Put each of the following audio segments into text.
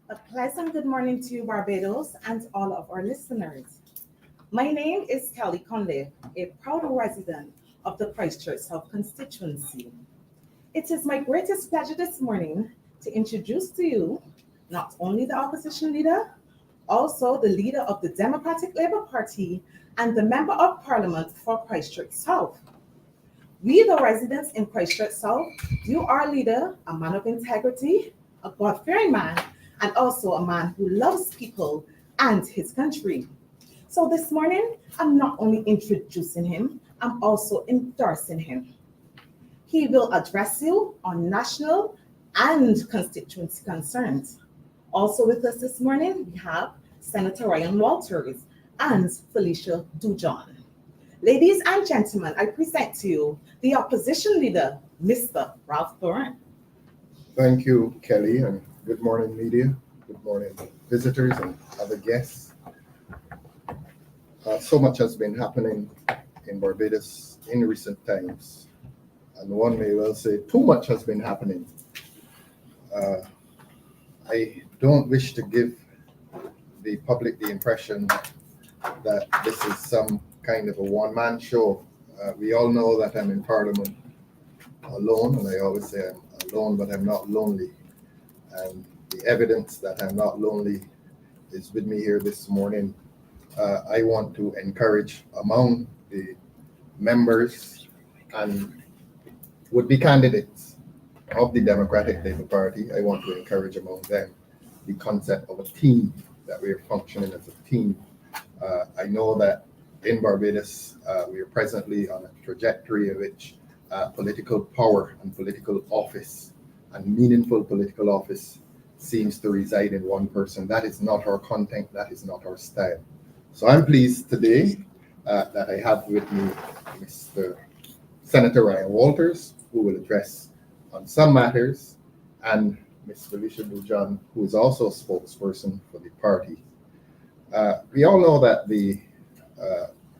A pleasant good morning to you, Barbados, and all of our listeners. My name is Kelly Conley, a proud resident of the Christchurch South constituency. It is my greatest pleasure this morning to introduce to you not only the opposition leader, also the leader of the Democratic Labour Party and the Member of Parliament for Christchurch South. We, the residents in Christchurch South, view our leader, a man of integrity, a God fearing man, and also a man who loves people and his country. So this morning, I'm not only introducing him, I'm also endorsing him. He will address you on national and constituency concerns. Also with us this morning, we have Senator Ryan Walters and Felicia Dujon. Ladies and gentlemen, I present to you the opposition leader, Mr. Ralph Thorne. Thank you, Kelly, and good morning, media. Good morning, visitors and other guests. So much has been happening in Barbados in recent times, and one may well say too much has been happening. I don't wish to give the public the impression that this is some kind of a one-man show. We all know that I'm in Parliament alone, and I always say I'm alone, but I'm not lonely. And the evidence that I'm not lonely is with me here this morning. I want to encourage among the members and would-be candidates of the Democratic Labour Party, I want to encourage among them the concept of a team, that we are functioning as a team. I know that in Barbados, we are presently on a trajectory in which political power and political office and meaningful political office seems to reside in one person. That is not our content, that is not our style. So I'm pleased today that I have with me Mr. Senator Ryan Walters, who will address on some matters, and Ms. Felicia Dujon, who is also a spokesperson for the party. We all know that the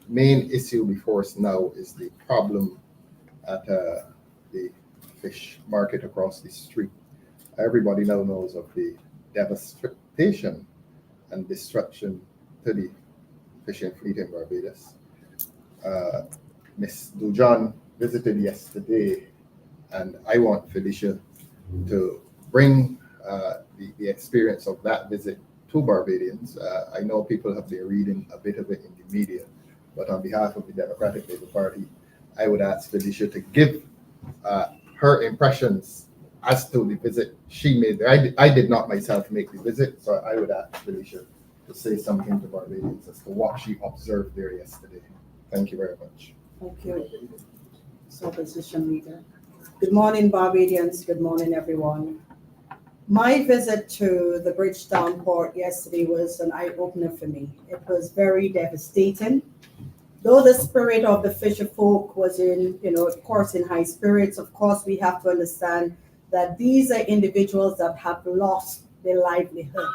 main issue before us now is the problem at the fish market across the street. Everybody now knows of the devastation and destruction to the fishing fleet in Barbados. Ms. Dujon visited yesterday, and I want Felicia to bring the experience of that visit to Barbadians. I know people have been reading a bit of it in the media, but on behalf of the Democratic Labour Party, I would ask Felicia to give her impressions as to the visit she made there. I did not myself make the visit, so I would ask Felicia to say something to Barbadians as to what she observed there yesterday. Thank you very much. Thank you, Opposition Leader. Good morning, Barbadians. Good morning, everyone. My visit to the Bridgetown port yesterday was an eye-opener for me. It was very devastating. Though the spirit of the fisher folk was of course, in high spirits, of course, we have to understand that these are individuals that have lost their livelihood.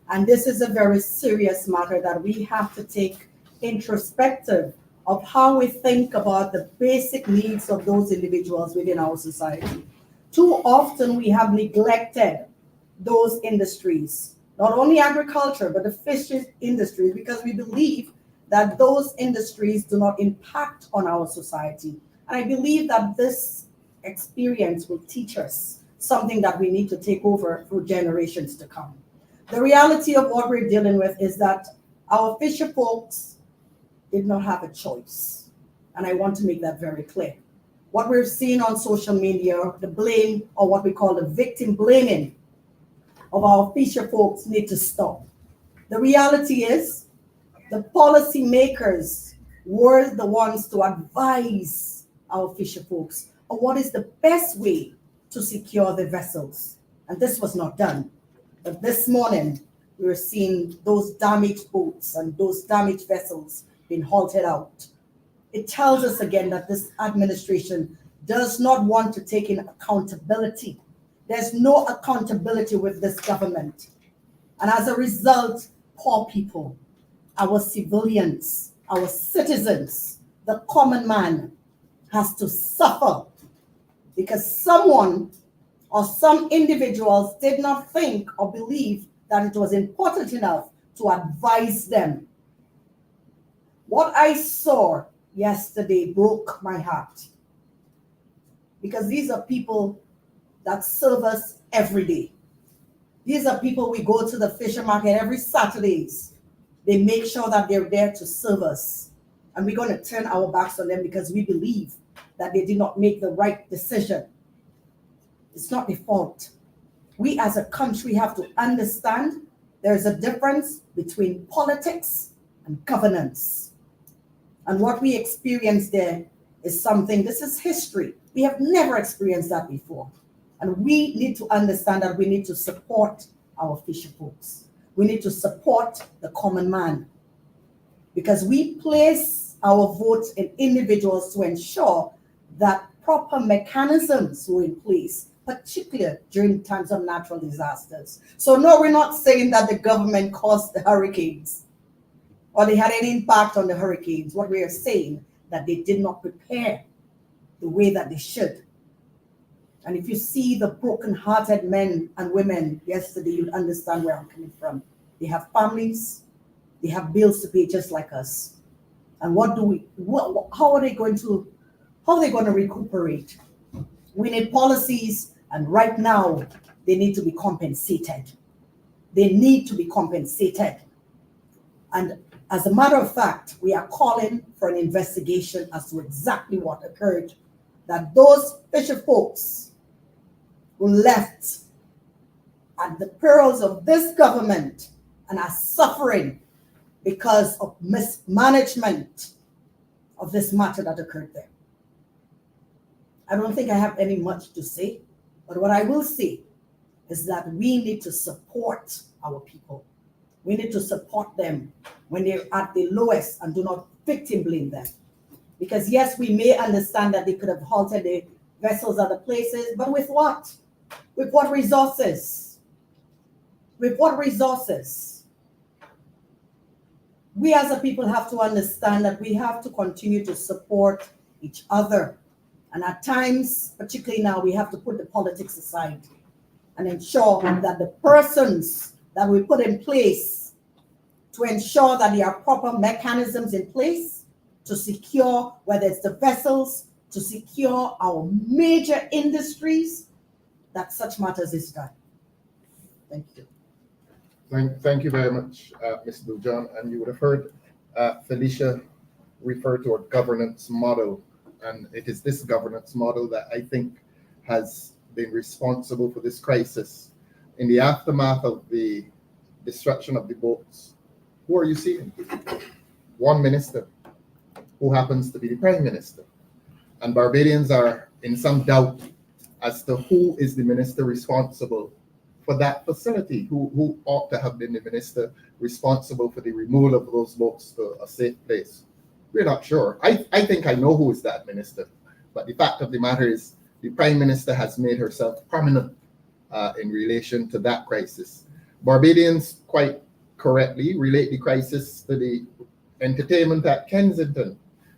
And this is a very serious matter that we have to take introspective of how we think about the basic needs of those individuals within our society. Too often we have neglected those industries, not only agriculture, but the fishing industry, because we believe that those industries do not impact on our society. And I believe that this experience will teach us something that we need to take over for generations to come. The reality of what we're dealing with is that our fisher folks did not have a choice. And I want to make that very clear. What we're seeing on social media, the blame, or what we call the victim blaming of our fisher folks, need to stop. The reality is the policy makers were the ones to advise our fisher folks on what is the best way to secure the vessels. And this was not done. But this morning, we were seeing those damaged boats and those damaged vessels being halted out. It tells us again that this administration does not want to take in accountability. There's no accountability with this government. And as a result, poor people, our civilians, our citizens, the common man has to suffer because someone or some individuals did not think or believe that it was important enough to advise them. What I saw yesterday broke my heart, because these are people that serve us every day. These are people we go to the fisher market every Saturdays. They make sure that they're there to serve us. And we're going to turn our backs on them because we believe that they did not make the right decision. It's not their fault. We as a country have to understand there's a difference between politics and governance. And what we experienced there is something, this is history. We have never experienced that before. And we need to understand that we need to support our fisher folks. We need to support the common man, because we place our votes in individuals to ensure that proper mechanisms were in place, particularly during times of natural disasters. So no, we're not saying that the government caused the hurricanes or they had any impact on the hurricanes. What we are saying that they did not prepare the way that they should. And if you see the broken-hearted men and women yesterday, you'd understand where I'm coming from. They have families, they have bills to pay just like us. And how are they going to recuperate? We need policies, and right now they need to be compensated. They need to be compensated. And as a matter of fact, we are calling for an investigation as to exactly what occurred, that those fisher folks who left at the perils of this government and are suffering because of mismanagement of this matter that occurred there. I don't think I have any much to say, but what I will say is that we need to support our people. We need to support them when they're at the lowest and do not victim blame them. Because yes, we may understand that they could have halted the vessels at the places, but with what? With what resources? With what resources? We as a people have to understand that we have to continue to support each other. And at times, particularly now, we have to put the politics aside and ensure that the persons that we put in place to ensure that there are proper mechanisms in place to secure, whether it's the vessels, to secure our major industries, that such matters is done. Thank you. Thank you very much, Ms. Dujon. And you would have heard Felicia refer to a governance model. And it is this governance model that I think has been responsible for this crisis. In the aftermath of the destruction of the boats, who are you seeing? One minister, who happens to be the prime minister. And Barbadians are in some doubt as to who is the minister responsible for that facility, who ought to have been the minister responsible for the removal of those boats to a safe place. We're not sure. I think I know who is that minister, but the fact of the matter is the prime minister has made herself prominent in relation to that crisis. Barbadians quite correctly relate the crisis to the entertainment at Kensington.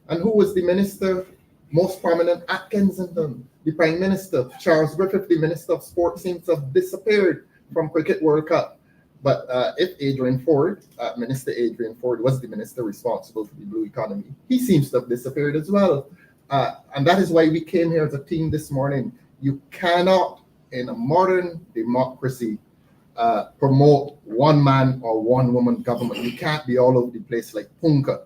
And who was the minister most prominent at Kensington? The Prime Minister. Charles Griffith, the Minister of Sport, seems to have disappeared from Cricket World Cup. But if Adrian Ford, Minister Adrian Ford, was the minister responsible for the blue economy, he seems to have disappeared as well. And that is why we came here as a team this morning. You cannot, in a modern democracy, promote one man or one woman government. You can't be all over the place like Punka.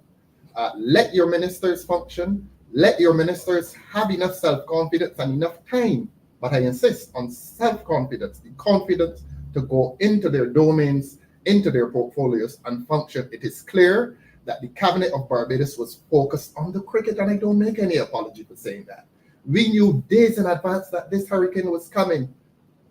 Let your ministers function. Let your ministers have enough self-confidence and enough time. But I insist on self-confidence, the confidence to go into their domains, into their portfolios and function. It is clear that the cabinet of Barbados was focused on the cricket, and I don't make any apology for saying that. We knew days in advance that this hurricane was coming.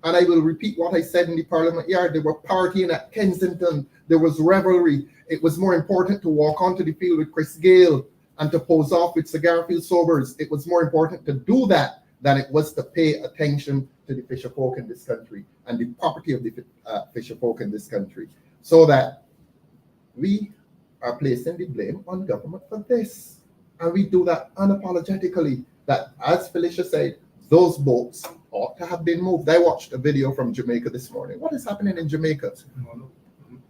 And I will repeat what I said in the Parliament yard. They were partying at Kensington. There was revelry. It was more important to walk onto the field with Chris Gale and to pose off with Cigar Field Sobers. It was more important to do that than it was to pay attention to the fisher folk in this country and the property of the fisher folk in this country. So that we are placing the blame on government for this. And we do that unapologetically, that as Felicia said, those boats ought to have been moved. I watched a video from Jamaica this morning. What is happening in Jamaica?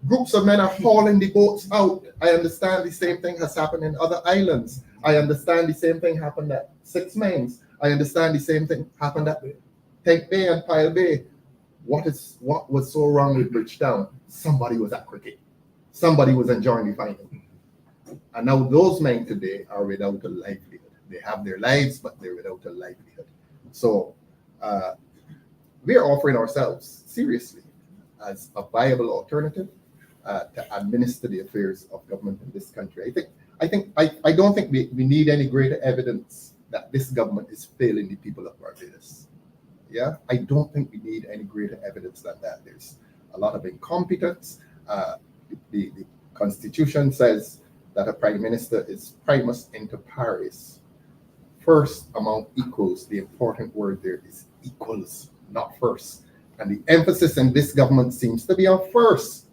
Groups of men are hauling the boats out. I understand the same thing has happened in other islands. I understand the same thing happened at Six Mains. I understand the same thing happened at Tank Bay and Pile Bay. What was so wrong with Bridgetown? Somebody was at cricket. Somebody was enjoying the final. And now those men today are without a livelihood. They have their lives, but they're without a livelihood. So we are offering ourselves seriously as a viable alternative to administer the affairs of government in this country. I don't think we need any greater evidence that this government is failing the people of Barbados. Yeah, I don't think we need any greater evidence than that. There's a lot of incompetence. The Constitution says that a prime minister is primus inter pares. First among equals, the important word there is equals, not first. And the emphasis in this government seems to be on first.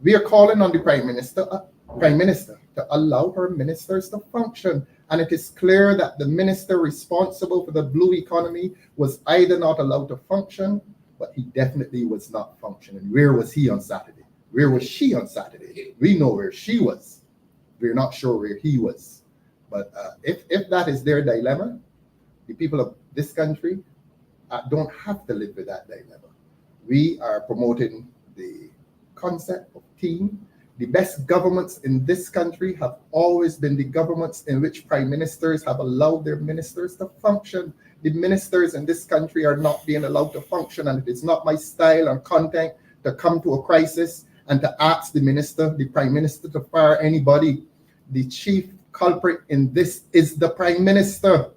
We are calling on the prime minister to allow her ministers to function. And it is clear that the minister responsible for the blue economy was either not allowed to function, but he definitely was not functioning. Where was he on Saturday? Where was she on Saturday? We know where she was. We're not sure where he was. But if that is their dilemma, the people of this country don't have to live with that dilemma. We are promoting the concept of team. The best governments in this country have always been the governments in which prime ministers have allowed their ministers to function. The ministers in this country are not being allowed to function, and it is not my style and content to come to a crisis and to ask the prime minister to fire anybody. The chief culprit in this is the prime minister,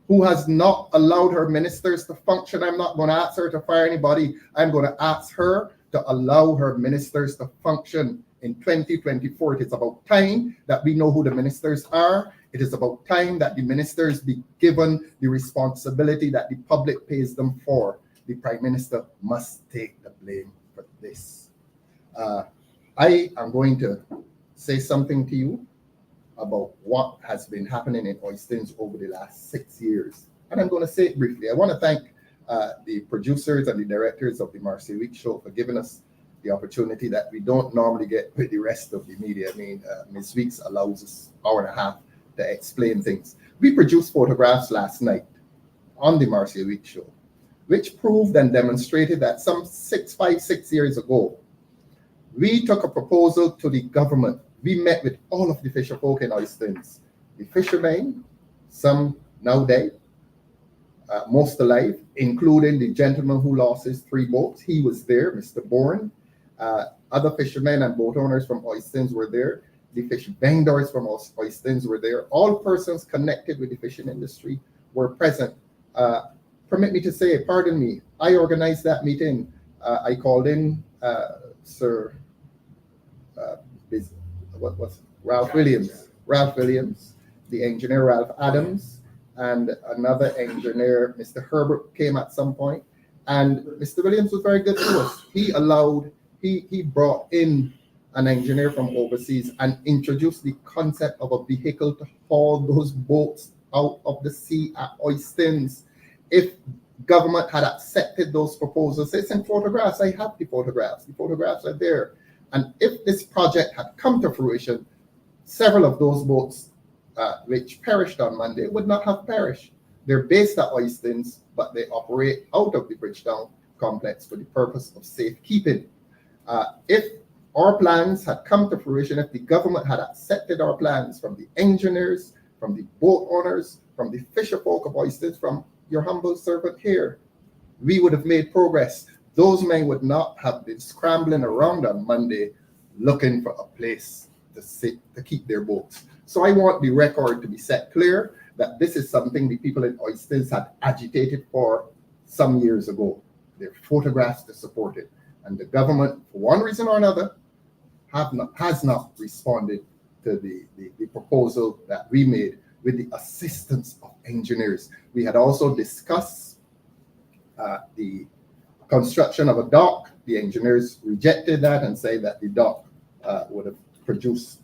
who has not allowed her ministers to function. I'm not going to ask her to fire anybody. I'm going to ask her to allow her ministers to function in 2024. It is about time that we know who the ministers are. It is about time that the ministers be given the responsibility that the public pays them for. The prime minister must take the blame for this. I am going to say something to you about what has been happening in Oistins over the last 6 years. And I'm going to say it briefly. I want to thank the producers and the directors of the Marcy Week Show for giving us the opportunity that we don't normally get with the rest of the media. I mean, Ms. Weeks allows us an hour and a half to explain things. We produced photographs last night on the Marcy Week Show, which proved and demonstrated that some 6 years ago, we took a proposal to the government. We met with all of the fisher folk in Oistins, the fishermen, some now dead, most alive, including the gentleman who lost his 3 boats. He was there, Mr. Bourne. Other fishermen and boat owners from Oistins were there. The fish vendors from Oistins were there. All persons connected with the fishing industry were present. Permit me to say, pardon me, I organized that meeting. I called in Sir Ralph Williams, the engineer Ralph Adams, and another engineer, Mr. Herbert, came at some point. And Mr. Williams was very good to us. He brought in an engineer from overseas and introduced the concept of a vehicle to haul those boats out of the sea at Oistins. If government had accepted those proposals, it's in photographs. I have the photographs. The photographs are there. And if this project had come to fruition, several of those boats which perished on Monday would not have perished. They're based at Oistins, but they operate out of the Bridgetown complex for the purpose of safekeeping. If our plans had come to fruition, if the government had accepted our plans from the engineers, from the boat owners, from the fisher folk of Oistins, from your humble servant here, we would have made progress. Those men would not have been scrambling around on Monday looking for a place to keep their boats. So I want the record to be set clear that this is something the people in Oistins had agitated for some years ago. There are photographs to support it. And the government, for one reason or another, has not responded to the proposal that we made with the assistance of engineers. We had also discussed the construction of a dock. The engineers rejected that and said that the dock would have produced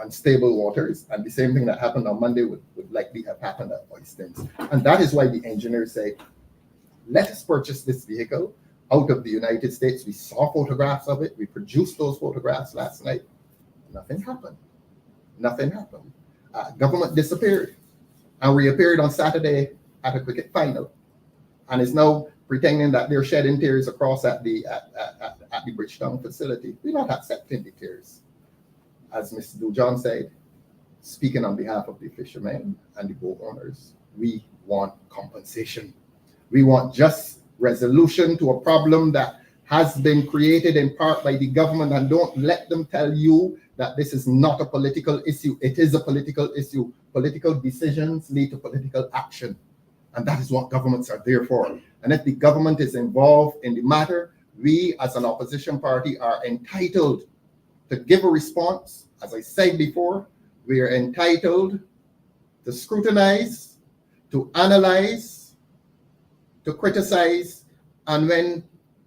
unstable waters, and the same thing that happened on Monday would likely have happened at Oistins. And that is why the engineers say let us purchase this vehicle out of the United States. We saw photographs of it. We produced those photographs last night. Nothing happened. Nothing happened. Government disappeared and reappeared on Saturday at a cricket final, and is now pretending that they're shedding tears across at the Bridgetown facility. We're not accepting the tears. As Ms. Dujon said, speaking on behalf of the fishermen and the boat owners, we want compensation. We want just resolution to a problem that has been created in part by the government, and don't let them tell you that this is not a political issue. It is a political issue. Political decisions lead to political action, and that is what governments are there for. And if the government is involved in the matter, we as an opposition party are entitled to give a response. As I said before, we are entitled to scrutinize, to analyze, to criticize, and when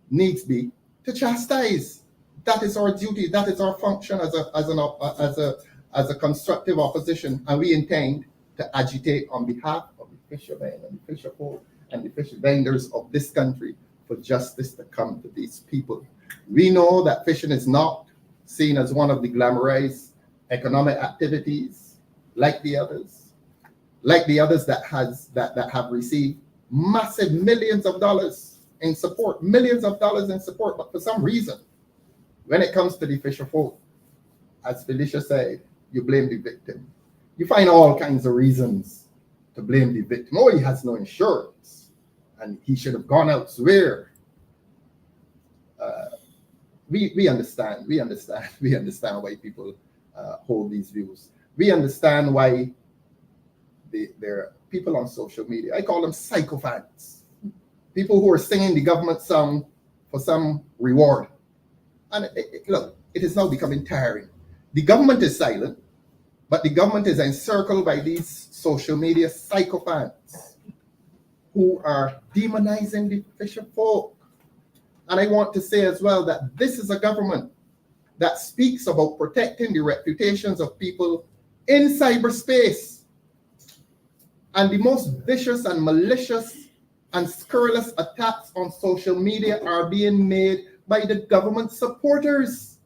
needs be, to chastise. That is our duty. That is our function as a constructive opposition, and we intend to agitate on behalf of the fishermen and the fisherfolk and the fish vendors of this country for justice to come to these people. We know that fishing is not seen as one of the glamorized economic activities like the others that have received massive millions of dollars in support, but for some reason, when it comes to the fisher folk, as Felicia said, you blame the victim. You find all kinds of reasons to blame the victim. Oh, he has no insurance and he should have gone elsewhere. We understand why people hold these views. We understand why there are people on social media, I call them sycophants, people who are singing the government song for some reward. And look, it is now becoming tiring. The government is silent, but the government is encircled by these social media sycophants who are demonizing the fisher folk. And I want to say as well that this is a government that speaks about protecting the reputations of people in cyberspace. And the most vicious and malicious and scurrilous attacks on social media are being made by the government supporters.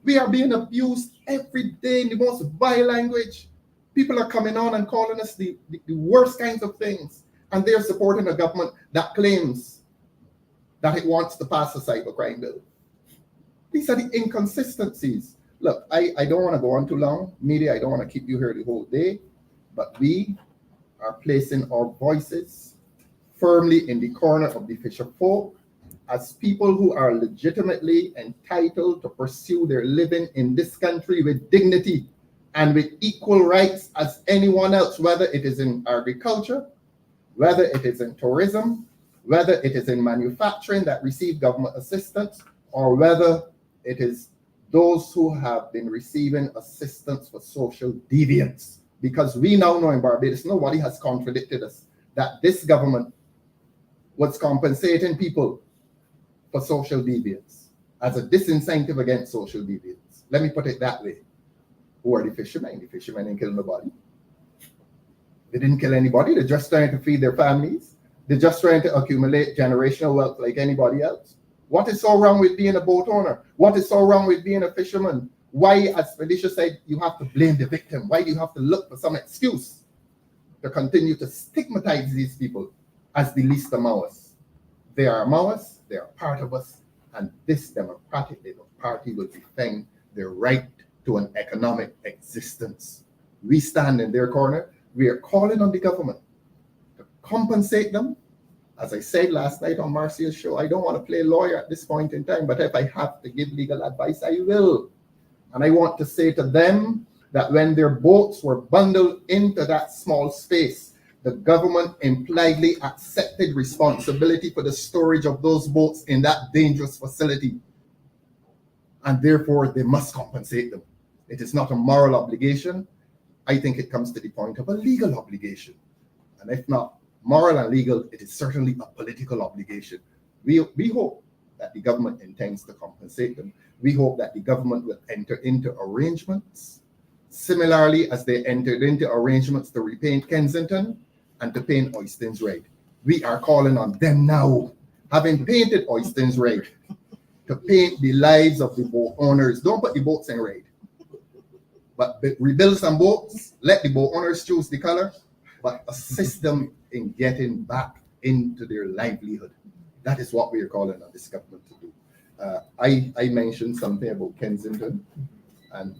We are being abused every day in the most vile language. People are coming on and calling us the worst kinds of things, and they're supporting a government that claims that it wants to pass a cybercrime bill. These are the inconsistencies. Look, I don't want to go on too long. Media, I don't want to keep you here the whole day, but we are placing our voices firmly in the corner of the fisher folk as people who are legitimately entitled to pursue their living in this country with dignity and with equal rights as anyone else, whether it is in agriculture, whether it is in tourism, whether it is in manufacturing that receive government assistance, or whether it is those who have been receiving assistance for social deviance. Because we now know in Barbados, nobody has contradicted us, that this government was compensating people for social deviance as a disincentive against social deviance. Let me put it that way. Who are the fishermen? The fishermen didn't kill nobody. They didn't kill anybody. They're just trying to feed their families. They're just trying to accumulate generational wealth like anybody else. What is so wrong with being a boat owner? What is so wrong with being a fisherman? Why, as Felicia said, you have to blame the victim? Why do you have to look for some excuse to continue to stigmatize these people as the least among us? They are among us, they are part of us, and this Democratic Labour Party will defend their right to an economic existence. We stand in their corner. We are calling on the government to compensate them. As I said last night on Marcia's show, I don't want to play lawyer at this point in time, but if I have to give legal advice, I will. And I want to say to them that when their boats were bundled into that small space, the government impliedly accepted responsibility for the storage of those boats in that dangerous facility. And therefore, they must compensate them. It is not a moral obligation. I think it comes to the point of a legal obligation. And if not moral and legal, it is certainly a political obligation. We hope that the government intends to compensate them. We hope that the government will enter into arrangements, similarly as they entered into arrangements to repaint Kensington and to paint Oyston's red. we are calling on them now, having painted Oystons red, to paint the lives of the boat owners. Don't put the boats in red, but rebuild some boats, let the boat owners choose the color, but assist them in getting back into their livelihood. That is what we are calling on this government to do. I mentioned something about Kensington, and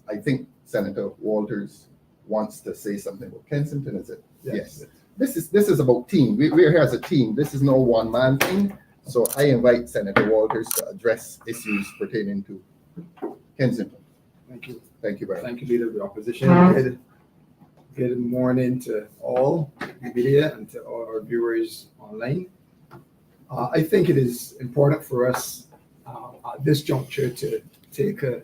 I think Senator Walters wants to say something about Kensington, is it? Yes. This is about team. We're here as a team. This is no one-man thing. So I invite Senator Walters to address issues pertaining to Kensington. Thank you. Thank you very much. Thank you, Leader of the Opposition. Good morning to all the media and to all our viewers online. I think it is important for us at this juncture to take a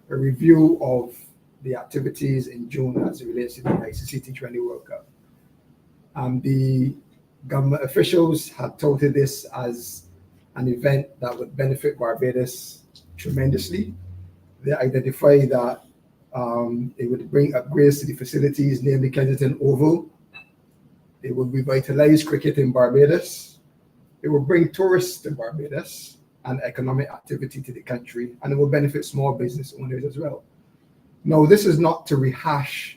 review of the activities in June as it relates to the ICC T20 World Cup. The government officials had touted this as an event that would benefit Barbados tremendously. They identified that it would bring upgrades to the facilities, namely Kensington Oval. It would revitalize cricket in Barbados. It will bring tourists to Barbados and economic activity to the country, and it will benefit small business owners as well. Now, this is not to rehash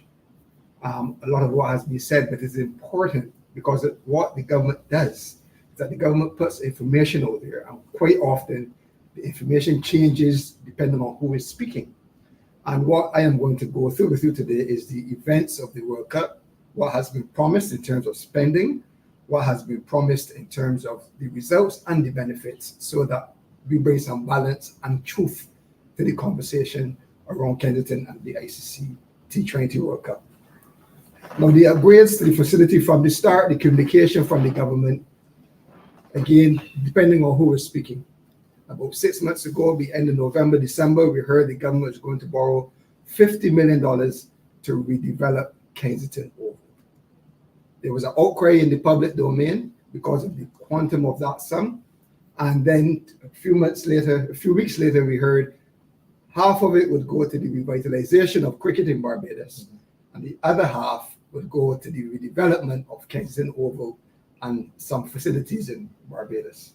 a lot of what has been said, but it's important because what the government does is that the government puts information out there, and quite often the information changes depending on who is speaking. And what I am going to go through with you today is the events of the World Cup, what has been promised in terms of spending, what has been promised in terms of the results and the benefits, so that we bring some balance and truth to the conversation around Kensington and the ICC T20 World Cup. Now, the upgrades to the facility from the start, the communication from the government, again, depending on who is speaking. About 6 months ago, the end of November, December, we heard the government was going to borrow $50 million to redevelop Kensington Oval. There was an outcry in the public domain because of the quantum of that sum. And then a few weeks later, we heard half of it would go to the revitalization of cricket in Barbados, and the other half would go to the redevelopment of Kensington Oval and some facilities in Barbados.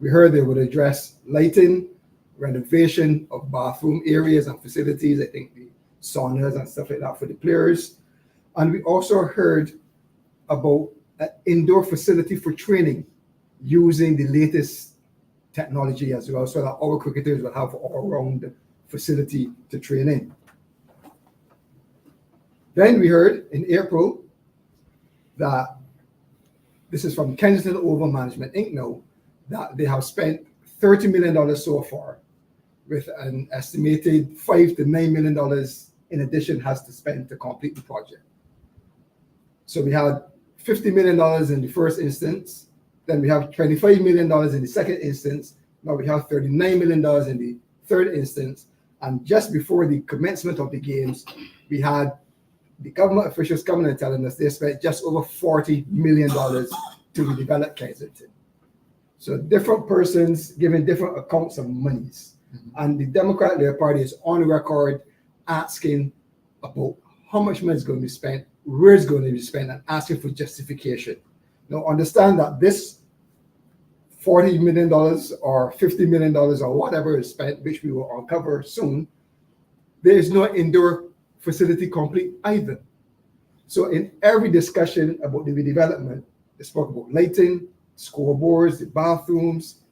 We heard they would address lighting, renovation of bathroom areas and facilities, I think the saunas and stuff like that for the players. And we also heard about an indoor facility for training using the latest technology as well, so that our cricketers will have all-round facility to train in. Then we heard in April that, this is from Kensington Oval Management Inc. now, that they have spent $30 million so far, with an estimated $5 to $9 million in addition has to spend to complete the project. So we had $50 million in the first instance, then we have $25 million in the second instance, now we have $39 million in the third instance, and just before the commencement of the games, we had the government officials coming and telling us they spent just over $40 million to redevelop Kensington. So different persons giving different accounts of monies. And the Democratic Labour Party is on record asking about how much money is going to be spent, where it's going to be spent, and asking for justification. Now, understand that this $40 million or $50 million or whatever is spent, which we will uncover soon, there is no indoor facility complete either. So in every discussion about the redevelopment, they spoke about lighting, scoreboards, the bathrooms.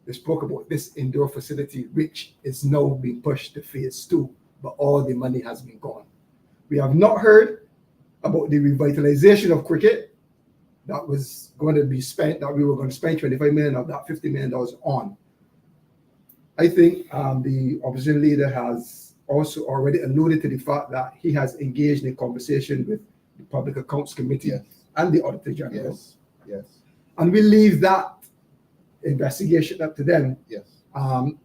They spoke about this indoor facility, which is now being pushed to phase 2, but all the money has been gone. We have not heard about the revitalization of cricket that was going to be spent, that we were going to spend $25 million of that $50 million on. I think the opposition leader has also already alluded to the fact that he has engaged in a conversation with the Public Accounts Committee and the Auditor General. Yes. And we leave that investigation up to them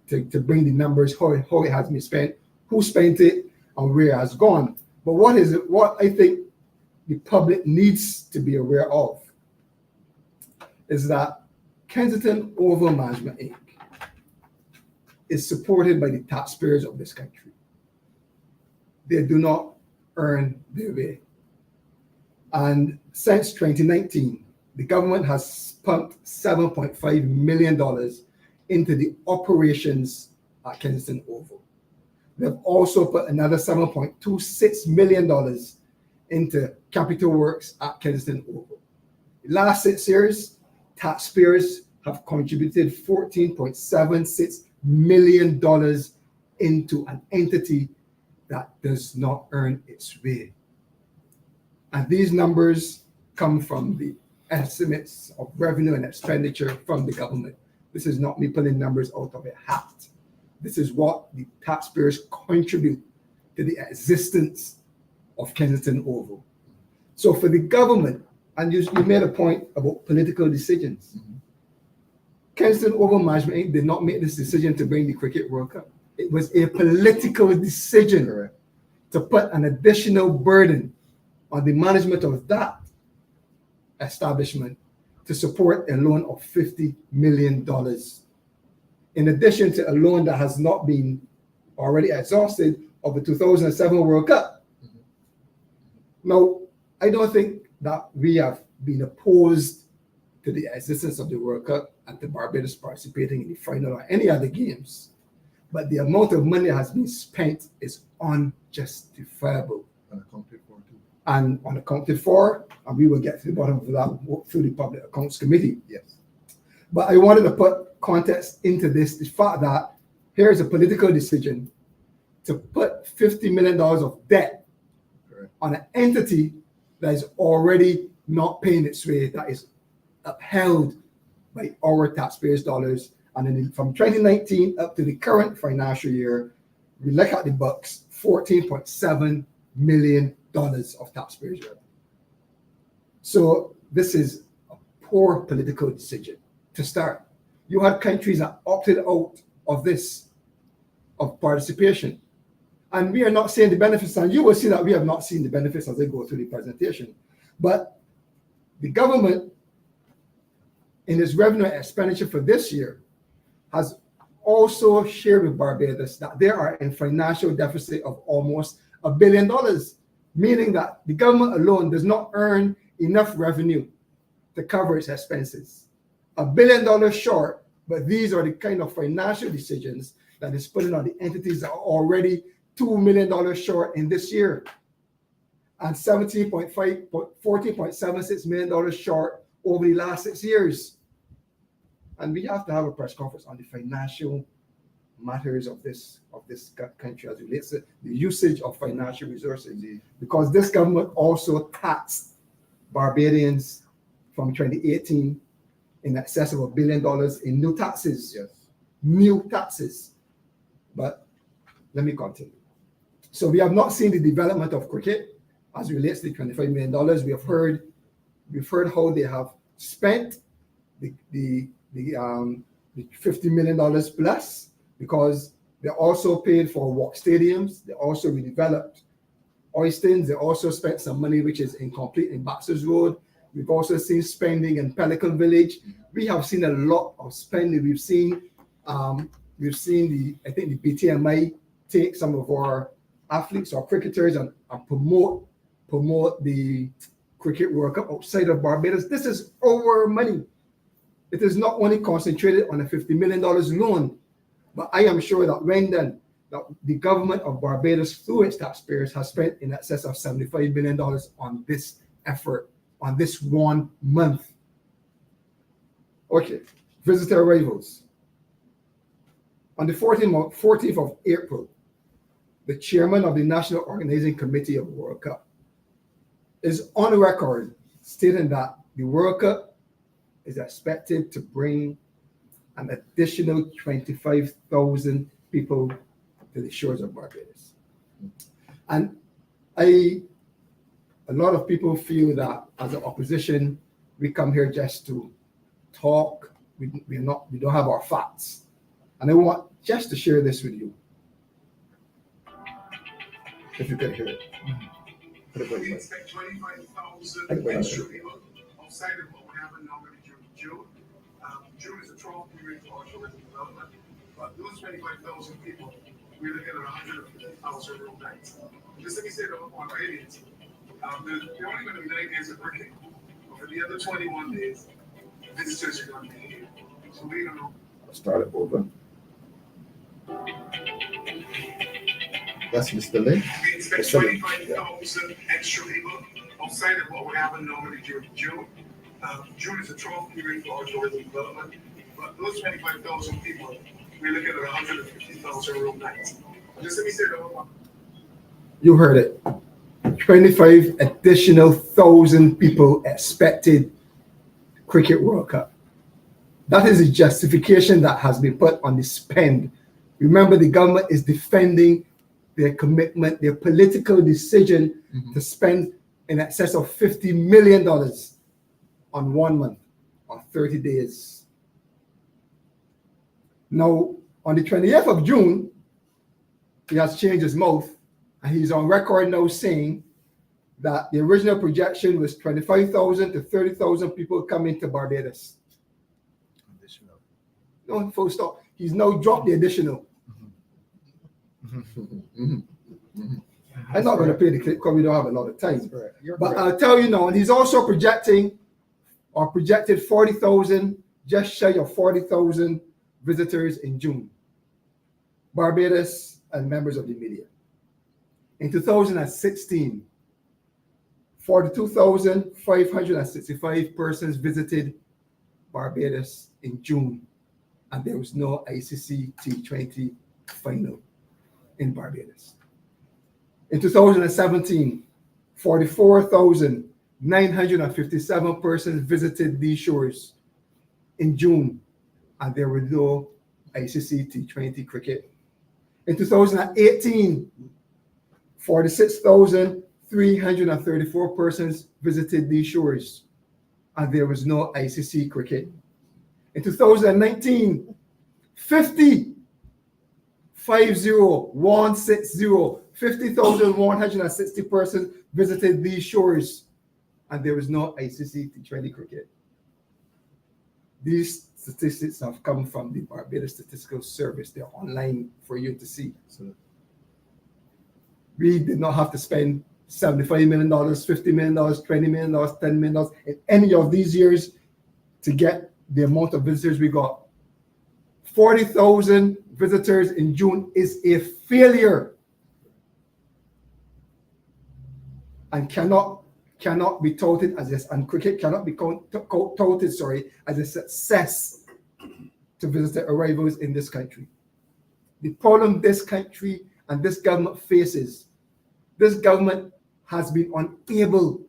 to bring the numbers, how it has been spent, who spent it, and where it has gone. But what I think the public needs to be aware of is that Kensington Oval Management Inc. is supported by the taxpayers of this country. They do not earn their way. And since 2019, the government has pumped $7.5 million into the operations at Kensington Oval. They've also put another $7.26 million into capital works at Kensington Oval. The last 6 years, taxpayers have contributed $14.76 million into an entity that does not earn its way. And these numbers come from the estimates of revenue and expenditure from the government. This is not me pulling numbers out of a hat. This is what the taxpayers contribute to the existence of Kensington Oval. So for the government, and you made a point about political decisions. Kensington Oval Management Inc. did not make this decision to bring the Cricket World Cup. It was a political decision to put an additional burden on the management of that establishment to support a loan of $50 million. In addition to a loan that has not been already exhausted of the 2007 World Cup. Now, I don't think that we have been opposed to the existence of the World Cup and to Barbados participating in the final or any other games. But the amount of money that has been spent is unjustifiable. Unaccounted for too. And unaccounted for, and we will get to the bottom of that through the Public Accounts Committee. Yes. But I wanted to put context into this, the fact that here's a political decision to put $50 million of debt on an entity that is already not paying its way, that is upheld by our taxpayers' dollars. And then from 2019 up to the current financial year, we look at the bucks, $14.7 million of taxpayers' revenue. So this is a poor political decision to start. You had countries that opted out of this, of participation. And we are not seeing the benefits, and you will see that we have not seen the benefits as they go through the presentation. But the government, in its revenue expenditure for this year, has also shared with Barbados that they are in financial deficit of almost $1 billion, meaning that the government alone does not earn enough revenue to cover its expenses. $1 billion short, but these are the kind of financial decisions that is putting on the entities that are already $2 million short in this year, and $14.76 million short over the last 6 years. And we have to have a press conference on the financial matters of this country as it relates to the usage of financial resources, because this government also taxed Barbadians from 2018 in excess of $1 billion in new taxes. Yes. New taxes. But let me continue. So we have not seen the development of cricket as it relates to the $25 million. We've heard how they have spent the $50 million plus, because they also paid for walk stadiums. They also redeveloped Oystons. They also spent some money which is incomplete in Baxter's Road. We've also seen spending in Pelican Village. We have seen a lot of spending. We've seen the BTMI take some of our athletes or cricketers and promote the Cricket World Cup outside of Barbados. This is our money. It is not only concentrated on a $50 million loan, but I am sure that when done, that the government of Barbados, through its taxpayers, has spent in excess of $75 million on this effort, on this 1 month. Okay, visitor arrivals. On the 14th of April, the chairman of the National Organizing Committee of the World Cup is on record stating that the World Cup is expected to bring an additional 25,000 people to the shores of Barbados. And a lot of people feel that as an opposition, we come here just to talk. We don't have our facts. And I want just to share this with you. If you can hear it. We expect 25,000 extra people outside of what would happen normally during June. June is a trough period for tourism development, but those 25,000 people, we're looking at 150,000 room nights. Just let me say that on Radiant, they're only going to be 9 days of cricket. But for the other 21 days, visitors are going to be here. So we're going to Start it over. That's Mr. Lynn. We expect 25,000 extra people outside of what would happen normally during June. June is a trough period for tourism development, but those 25,000 people, we're looking at 150,000 room nights. Just let me say that one more. You heard it. 25 additional thousand people expected Cricket World Cup. That is a justification that has been put on the spend. Remember, the government is defending their commitment, their political decision to spend in excess of $50 million on 1 month, on 30 days. Now, on the 28th of June, he has changed his mouth, and he's on record now saying that the original projection was 25,000 to 30,000 people coming to Barbados. Additional. No, full stop. He's now dropped the additional. I'm not going to play the clip because we don't have a lot of time. But I'll tell you now, and he's also projected 40,000, just shy of 40,000 visitors in June. Barbados and members of the media. In 2016, 42,565 persons visited Barbados in June, and there was no ICC T20 final in Barbados. In 2017, 44,957 persons visited these shores in June, and there were no ICC T20 cricket. In 2018, 46,334 persons visited these shores, and there was no ICC cricket. In 2019, 50,160 persons visited these shores, and there was no ICC T20 cricket. These statistics have come from the Barbados Statistical Service. They're online for you to see. So we did not have to spend $75 million, $50 million, $20 million, $10 million in any of these years to get the amount of visitors we got. 40,000 visitors in June is a failure and cannot be touted as this, and cricket cannot be touted, as a success to visitor arrivals in this country. The problem this country and this government faces, this government has been unable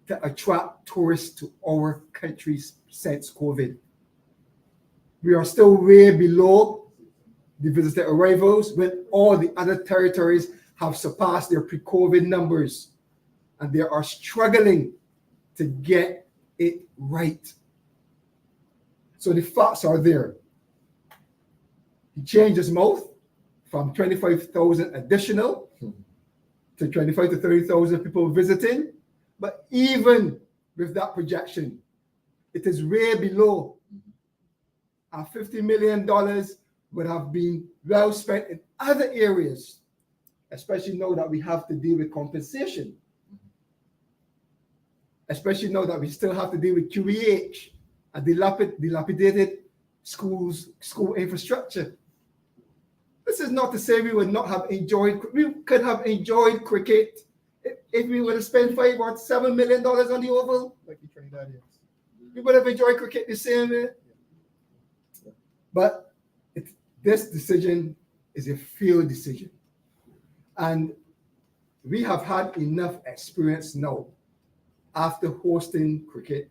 to attract tourists to our country since COVID. We are still way below the visitor arrivals when all the other territories have surpassed their pre-COVID numbers, and they are struggling to get it right. So the facts are there. He changed his mouth from 25,000 additional to 25 to 30,000 people visiting, but even with that projection, it is way below. Our $50 million would have been well spent in other areas, especially now that we have to deal with compensation, especially now that we still have to deal with QEH and dilapidated school infrastructure. This is not to say we would not have enjoyed, we could have enjoyed cricket if we would have spent $5 or $7 million on the Oval. Like the Trinidadians. We would have enjoyed cricket the same way. But this decision is a failed decision. And we have had enough experience now after hosting cricket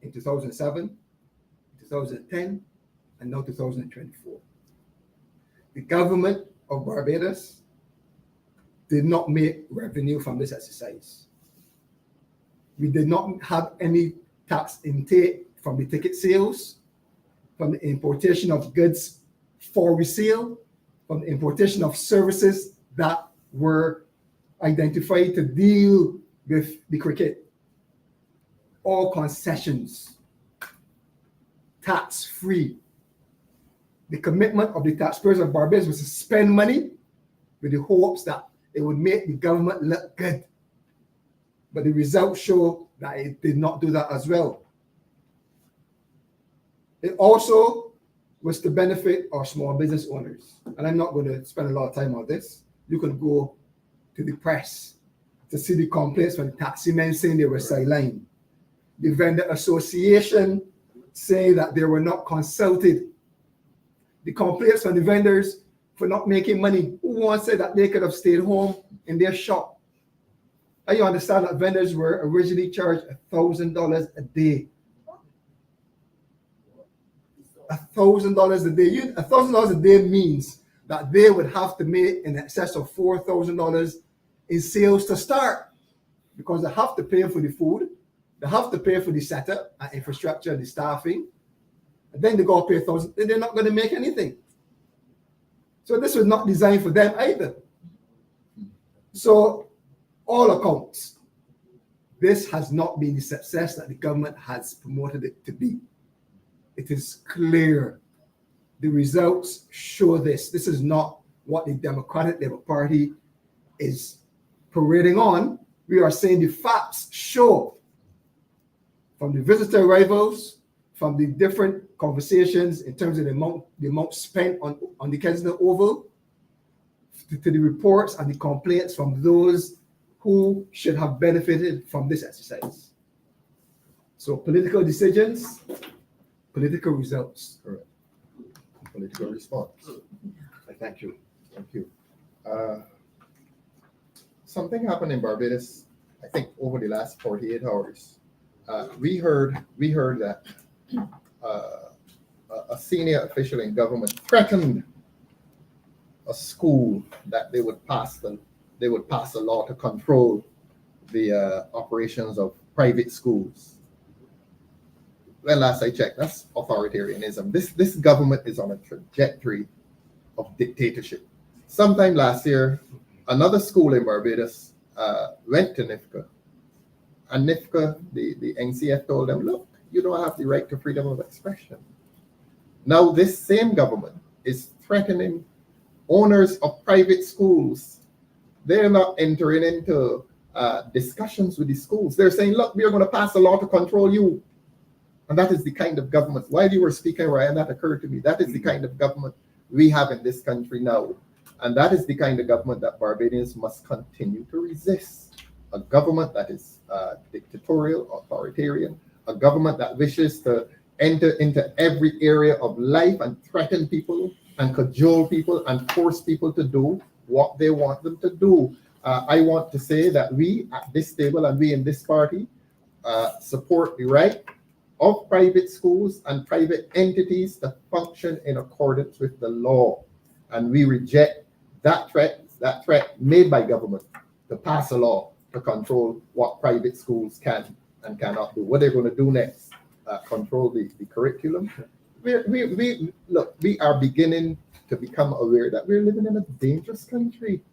in 2007, 2010, and now 2024. The government of Barbados did not make revenue from this exercise. We did not have any tax intake from the ticket sales, from the importation of goods for resale, from the importation of services that were identified to deal with the cricket. All concessions, tax-free. The commitment of the taxpayers of Barbados was to spend money with the hopes that it would make the government look good. But the results show that it did not do that as well. It also was to benefit our small business owners. And I'm not going to spend a lot of time on this. You can go to the press to see the complaints from taxi men saying they were sidelined. The vendor association saying that they were not consulted. The complaints from the vendors for not making money. Who once said that they could have stayed home in their shop? And you understand that vendors were originally charged $1,000 a day. $1,000 a day. $1,000 a day means that they would have to make in excess of $4,000 in sales to start, because they have to pay for the food, they have to pay for the setup and infrastructure, the staffing, and then they go pay $1,000. They're not going to make anything. So this was not designed for them either. So all accounts, this has not been the success that the government has promoted it to be. It is clear. The results show this. This is not what the Democratic Labour Party is parading on. We are saying the facts show from the visitor arrivals, from the different conversations in terms of the amount spent on the Kensington Oval, to the reports and the complaints from those who should have benefited from this exercise. So political decisions, political results. Correct. Political response. I thank you. Thank you. Something happened in Barbados, I think, over the last 48 hours. We heard that a senior official in government threatened a school that they would pass a law to control the operations of private schools. Well, last I checked, that's authoritarianism. This government is on a trajectory of dictatorship. Sometime last year, another school in Barbados went to NIFCA. And NIFCA, the NCF told them, look, you don't have the right to freedom of expression. Now this same government is threatening owners of private schools. They're not entering into discussions with the schools. They're saying, look, we are going to pass a law to control you. And that is the kind of government, while you were speaking, Ryan, that occurred to me. That is the kind of government we have in this country now. And that is the kind of government that Barbadians must continue to resist. A government that is dictatorial, authoritarian, a government that wishes to enter into every area of life and threaten people and cajole people and force people to do what they want them to do. I want to say that we at this table and we in this party support the right of private schools and private entities to function in accordance with the law. And we reject that threat made by government to pass a law to control what private schools can and cannot do. What they're going to do next, control the curriculum. We are beginning to become aware that we're living in a dangerous country.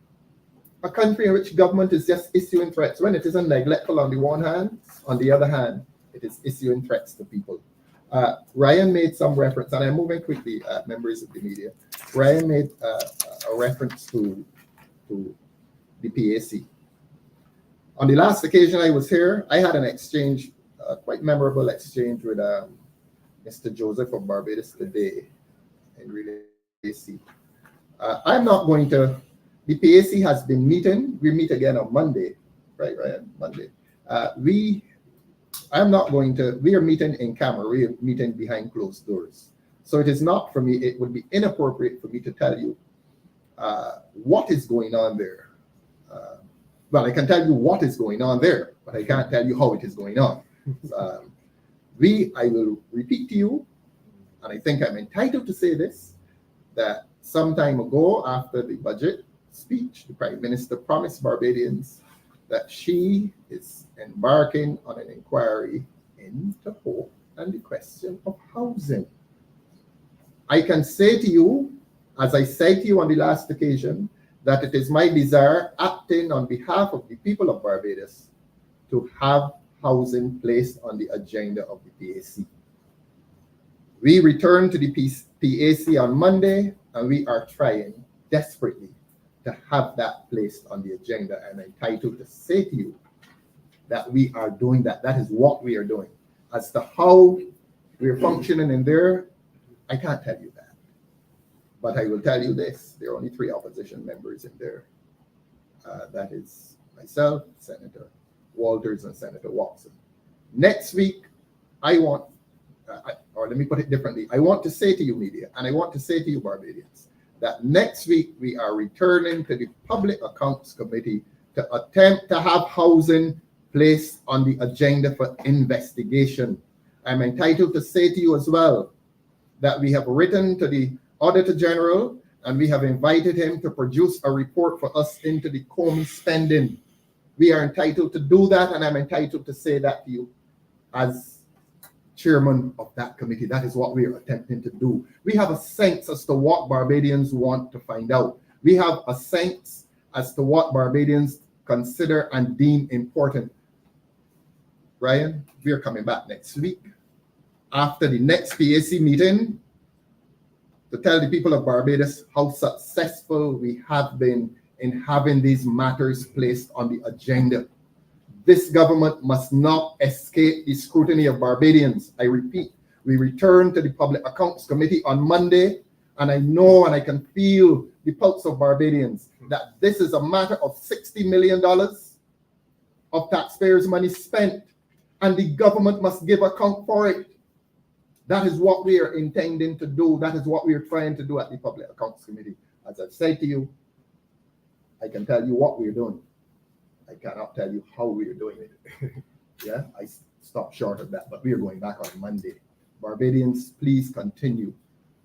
A country in which government is just issuing threats. When it isn't neglectful on the one hand, on the other hand, it is issuing threats to people. Ryan made some reference, and I'm moving quickly, members of the media. Ryan made a reference to the PAC. On the last occasion I was here, I had an exchange, quite memorable exchange with Mr. Joseph of Barbados today in PAC. I'm not going to, the PAC has been meeting. We meet again on Monday, right, Ryan? Monday. We are meeting in camera, we are meeting behind closed doors. So it is not for me, it would be inappropriate for me to tell you what is going on there. Well, I can tell you what is going on there, but I can't tell you how it is going on. I will repeat to you, and I think I'm entitled to say this, that some time ago after the budget speech, the Prime Minister promised Barbadians that she is embarking on an inquiry into hope and the question of housing. I can say to you, as I said to you on the last occasion, that it is my desire, acting on behalf of the people of Barbados, to have housing placed on the agenda of the PAC. We return to the PAC on Monday, and we are trying desperately to have that placed on the agenda. And I'm entitled to say to you that we are doing that. That is what we are doing. As to how we're functioning in there, I can't tell you that. But I will tell you this, there are only 3 opposition members in there. That is myself, Senator Walters, and Senator Watson. Next week, or let me put it differently, I want to say to you, media, and I want to say to you, Barbadians, that next week we are returning to the Public Accounts Committee to attempt to have housing placed on the agenda for investigation. I'm entitled to say to you as well that we have written to the Auditor General and we have invited him to produce a report for us into the Comey spending. We are entitled to do that, and I'm entitled to say that to you as chairman of that committee. That is what we are attempting to do. We have a sense as to what Barbadians want to find out. We have a sense as to what Barbadians consider and deem important. Ryan, we are coming back next week after the next PAC meeting to tell the people of Barbados how successful we have been in having these matters placed on the agenda. This government must not escape the scrutiny of Barbadians. I repeat, we return to the Public Accounts Committee on Monday, and I know and I can feel the pulse of Barbadians that this is a matter of $60 million of taxpayers' money spent, and the government must give account for it. That is what we are intending to do. That is what we are trying to do at the Public Accounts Committee. As I've said to you, I can tell you what we're doing. I cannot tell you how we are doing it. Yeah, I stopped short of that, but we are going back on Monday. Barbadians, please continue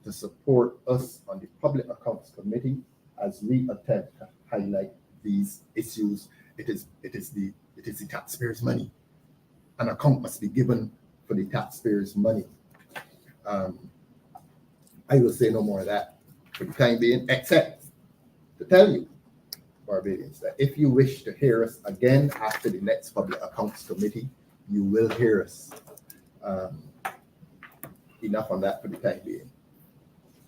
to support us on the Public Accounts Committee as we attempt to highlight these issues. It is the taxpayers' money. An account must be given for the taxpayers' money. I will say no more of that for the time being, except to tell you, Barbadians, that if you wish to hear us again after the next Public Accounts Committee, you will hear us. Enough on that for the time being.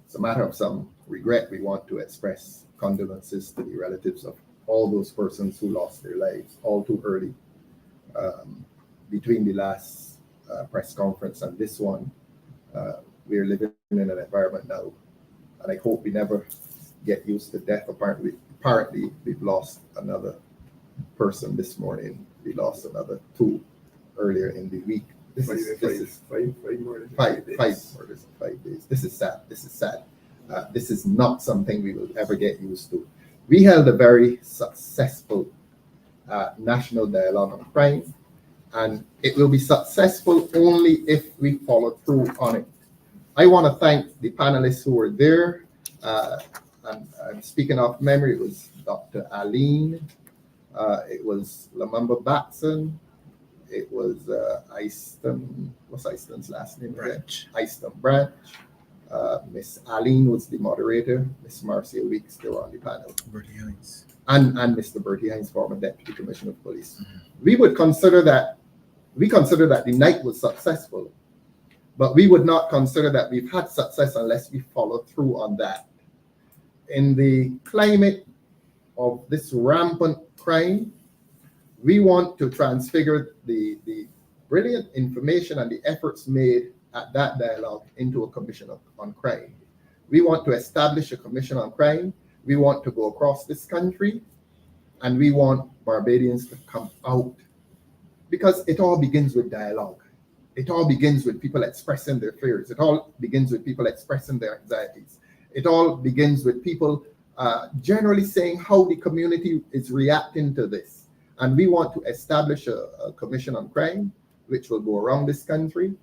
It's a matter of some regret. We want to express condolences to the relatives of all those persons who lost their lives all too early. Between the last press conference and this one, we're living in an environment now, and I hope we never get used to death. Apparently, we've lost another person this morning. We lost another 2 earlier in the week. This is five murders in 5 days. This is sad. This is not something we will ever get used to. We held a very successful national dialogue on crime, and it will be successful only if we follow through on it. I want to thank the panelists who were there. And I'm speaking off memory, it was Dr. Aline, it was Lamamba Batson, it was Easton, what's Easton's last name? Branch. Easton Branch. Miss Aline was the moderator, Miss Marcia Weeks, they were on the panel. Bertie Hines. And Mr. Bertie Hines, former Deputy Commissioner of Police. We consider that the night was successful, but we would not consider that we've had success unless we follow through on that. In the climate of this rampant crime, we want to transfigure the brilliant information and the efforts made at that dialogue into a commission on crime. We want to establish a commission on crime. We want to go across this country, and we want Barbadians to come out, because it all begins with dialogue. It all begins with people expressing their fears. It all begins with people expressing their anxieties. It all begins with people generally saying how the community is reacting to this. And we want to establish a commission on crime, which will go around this country.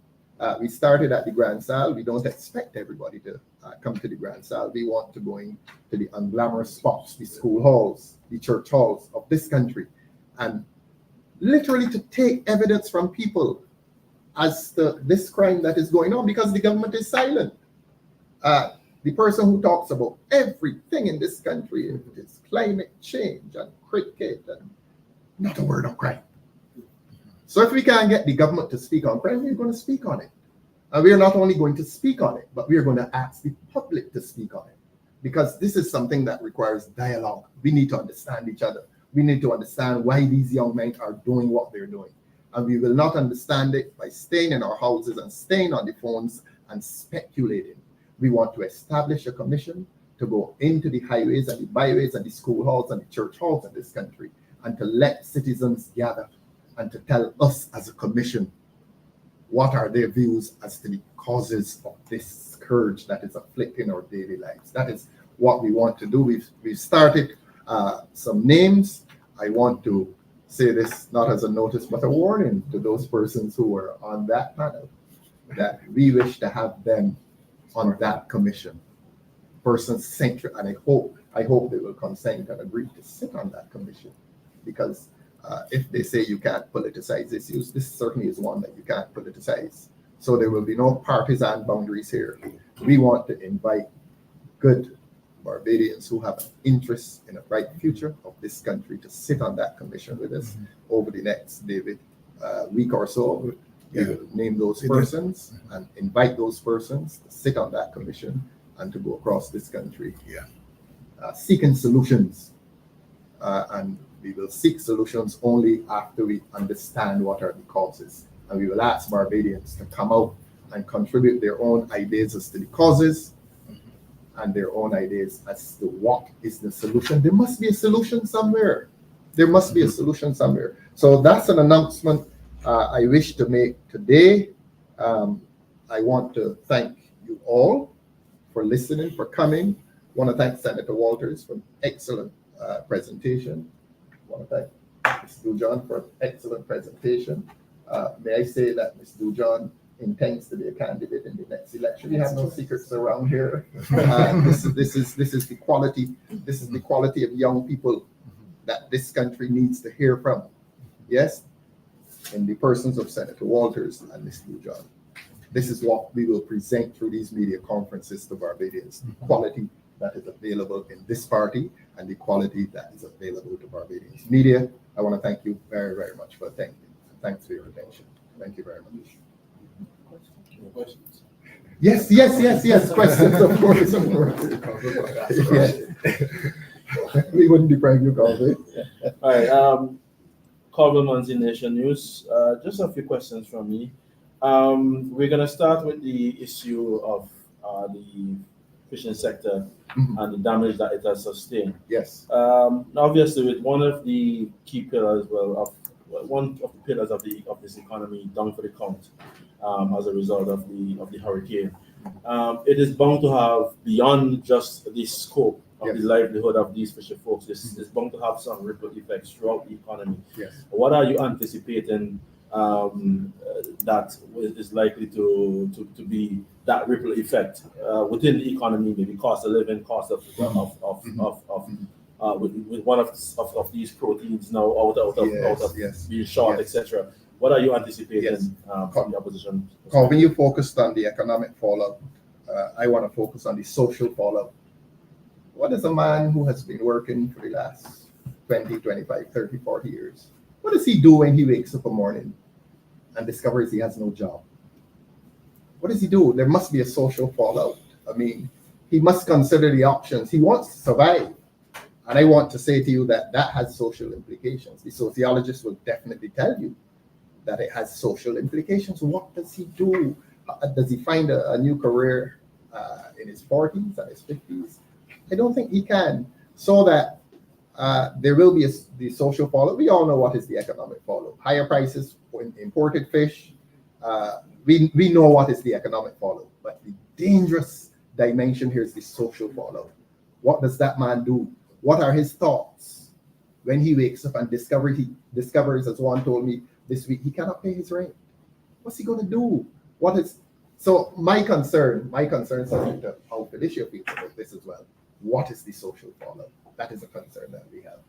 We started at the Grand Salle. We don't expect everybody to come to the Grand Salle. We want to go into the unglamorous spots, the school halls, the church halls of this country, and literally to take evidence from people as to this crime that is going on, because the government is silent. The person who talks about everything in this country is climate change and cricket and not a word on crime. So if we can't get the government to speak on crime, we're going to speak on it. And we are not only going to speak on it, but we are going to ask the public to speak on it, because this is something that requires dialogue. We need to understand each other. We need to understand why these young men are doing what they're doing. And we will not understand it by staying in our houses and staying on the phones and speculating. We want to establish a commission to go into the highways and the byways and the school halls and the church halls in this country, and to let citizens gather and to tell us as a commission what are their views as to the causes of this scourge that is afflicting our daily lives. That is what we want to do. We've started some names. I want to say this not as a notice but a warning to those persons who were on that panel, that we wish to have them on that commission. Persons centric, and I hope they will consent and agree to sit on that commission, because if they say you can't politicize issues, this certainly is one that you can't politicize. So there will be no partisan boundaries here. We want to invite good Barbadians who have an interest in a bright future of this country to sit on that commission with us over the next, David, week or so. We will name those persons and invite those persons to sit on that commission and to go across this country seeking solutions. And we will seek solutions only after we understand what are the causes. And we will ask Barbadians to come out and contribute their own ideas as to the causes and their own ideas as to what is the solution. There must be a solution somewhere. There must be a solution somewhere. So that's an announcement I wish to make today. I want to thank you all for listening, for coming. I want to thank Senator Walters for an excellent presentation. I want to thank Ms. Dujon for an excellent presentation. May I say that Ms. Dujon intends to be a candidate in the next election. We have no secrets around here. This is the quality. This is the quality of young people that this country needs to hear from. Yes, in the persons of Senator Walters and Ms. Dujon. This is what we will present through these media conferences to Barbadians. The quality that is available in this party and the quality that is available to Barbadians. Media, I want to thank you very, very much for attending. Thanks for your attention. Thank you very much. Questions? Yes. Questions, of course. We wouldn't deprive you, Calvin. All right. Cobbleman's in Nation News. Just a few questions from me. We're going to start with the issue of the fishing sector and the damage that it has sustained. Yes. Obviously, with one of the key pillars, one of the pillars of this economy down for the count as a result of the hurricane, it is bound to have, beyond just the scope of the livelihood of these fisher folks, this is bound to have some ripple effects throughout the economy. Yes. What are you anticipating that is likely to be that ripple effect within the economy, maybe cost of living, cost of with one of these proteins now out of being short, etc. What are you anticipating from the opposition? When you focused on the economic fallout, I want to focus on the social fallout. What is a man who has been working for the last 20, 25, 30, 40 years? What does he do when he wakes up in the morning and discovers he has no job? What does he do? There must be a social fallout. I mean, he must consider the options. He wants to survive. And I want to say to you that has social implications. The sociologist will definitely tell you that it has social implications. What does he do? Does he find a new career in his 40s and his 50s? I don't think he can. So that there will be the social fallout. We all know what is the economic fallout. Higher prices for imported fish. We know what is the economic fallout. But the dangerous dimension here is the social fallout. What does that man do? What are his thoughts when he wakes up and discovers, as one told me this week, he cannot pay his rent? What's he going to do? So my concern subject to how Felicia feels about this as well. What is the social fallout? That is a concern that we have.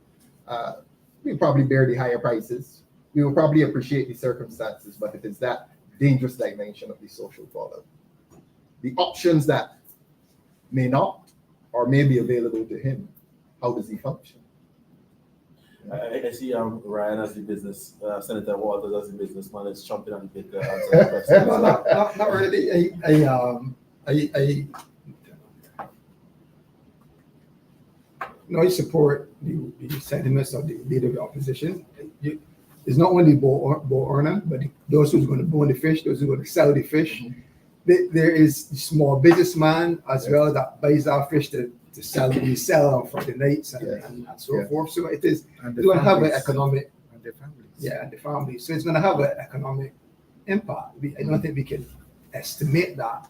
We'll probably bear the higher prices. We will probably appreciate the circumstances, but it is that dangerous dimension of the social fallout. The options that may not or may be available to him. How does he function? I see Ryan as the business, Senator Walters as the businessman is jumping on the bit to answer the question. Not really. I support the sentiments of the leader of the opposition. It's not only boat owner, but those who's going to bone the fish, those who are going to sell the fish. There is the small businessman as well that buys our fish to sell. We sell on Friday nights and so forth. So it is going to have an economic, and their families. and the family. So it's going to have an economic impact. I don't think we can estimate that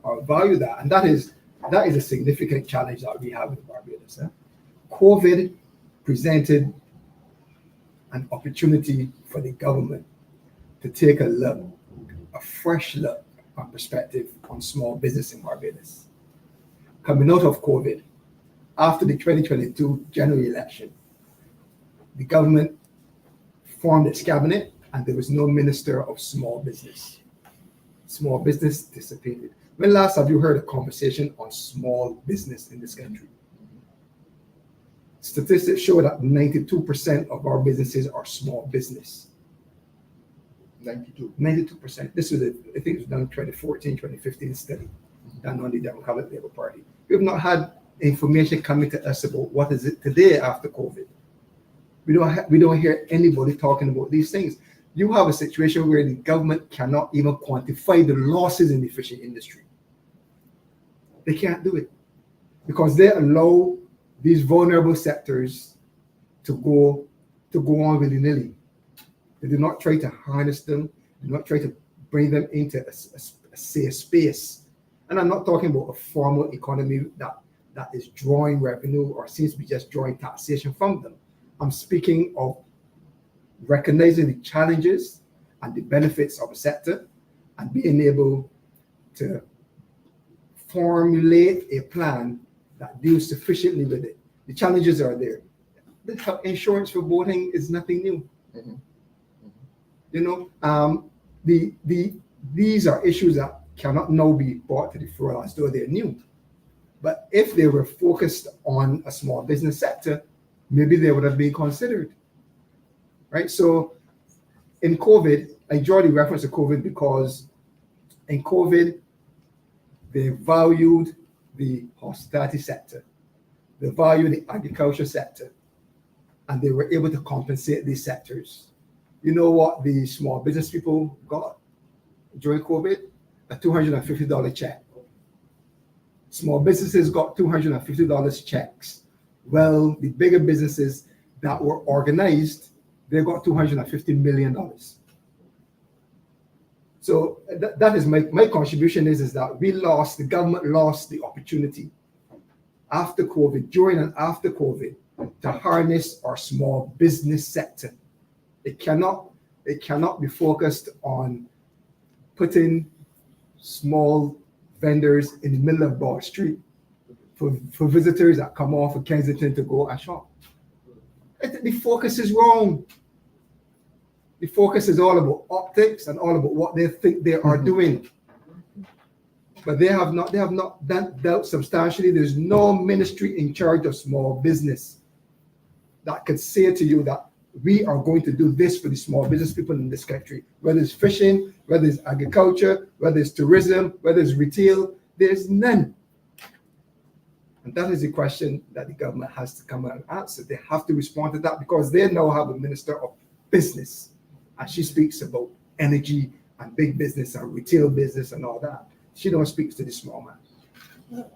or value that, and that is a significant challenge that we have in Barbados. COVID presented an opportunity for the government to take a fresh look and perspective on small business in Barbados. Coming out of COVID, after the 2022 general election, the government formed its cabinet and there was no minister of small business. Small business dissipated. When last have you heard a conversation on small business in this country? Statistics show that 92% of our businesses are small business. 92%. This was, I think it was done 2014, 2015 study done on the Democratic Labour Party. We have not had information coming to us about what is it today after COVID. We don't hear anybody talking about these things. You have a situation where the government cannot even quantify the losses in the fishing industry. They can't do it because they allow these vulnerable sectors to go on willy-nilly. They do not try to harness them, do not try to bring them into a safe space. And I'm not talking about a formal economy that is drawing revenue or seems to be just drawing taxation from them. I'm speaking of recognizing the challenges and the benefits of a sector and being able to formulate a plan that deals sufficiently with it. The challenges are there. The insurance for boating is nothing new. These are issues that cannot now be brought to the fore as though they're new. But if they were focused on a small business sector, maybe they would have been considered. Right? So in COVID, I draw the reference to COVID because in COVID, they valued the hospitality sector, they valued the agriculture sector, and they were able to compensate these sectors. You know what the small business people got during COVID? A $250 check. Small businesses got $250 checks. Well, the bigger businesses that were organized, they got $250 million. So that is my contribution is that the government lost the opportunity after COVID, during and after COVID, to harness our small business sector. It cannot be focused on putting small vendors in the middle of Broad Street for visitors that come off of Kensington to go and shop. The focus is wrong. The focus is all about optics and all about what they think they are doing. But they have not dealt substantially. There's no ministry in charge of small business that could say to you that we are going to do this for the small business people in this country, whether it's fishing, whether it's agriculture, whether it's tourism, whether it's retail, there's none. And that is the question that the government has to come out and answer. They have to respond to that because they now have a minister of business, and she speaks about energy and big business and retail business and all that. She don't speak to the small man. Well,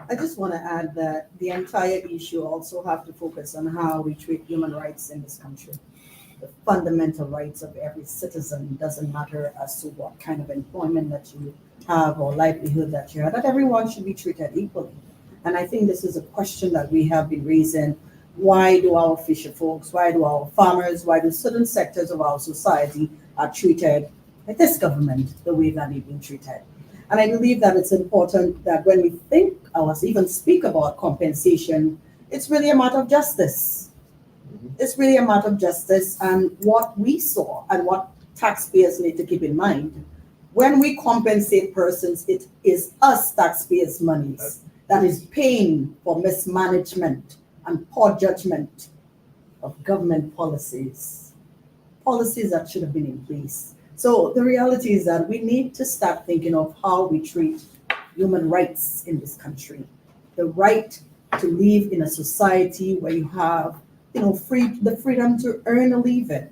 I just want to add that the entire issue also have to focus on how we treat human rights in this country. The fundamental rights of every citizen, doesn't matter as to what kind of employment that you have or livelihood that you have, that everyone should be treated equally. And I think this is a question that we have been raising. Why do our fisher folks, why do our farmers, why do certain sectors of our society are treated by this government the way that they've been treated? And I believe that it's important that when we think or even speak about compensation, it's really a matter of justice. It's really a matter of justice, and what we saw and what taxpayers need to keep in mind. When we compensate persons, it is us taxpayers' monies that is paying for mismanagement and poor judgment of government policies that should have been in place. So the reality is that we need to start thinking of how we treat human rights in this country. The right to live in a society where you have, the freedom to earn a living.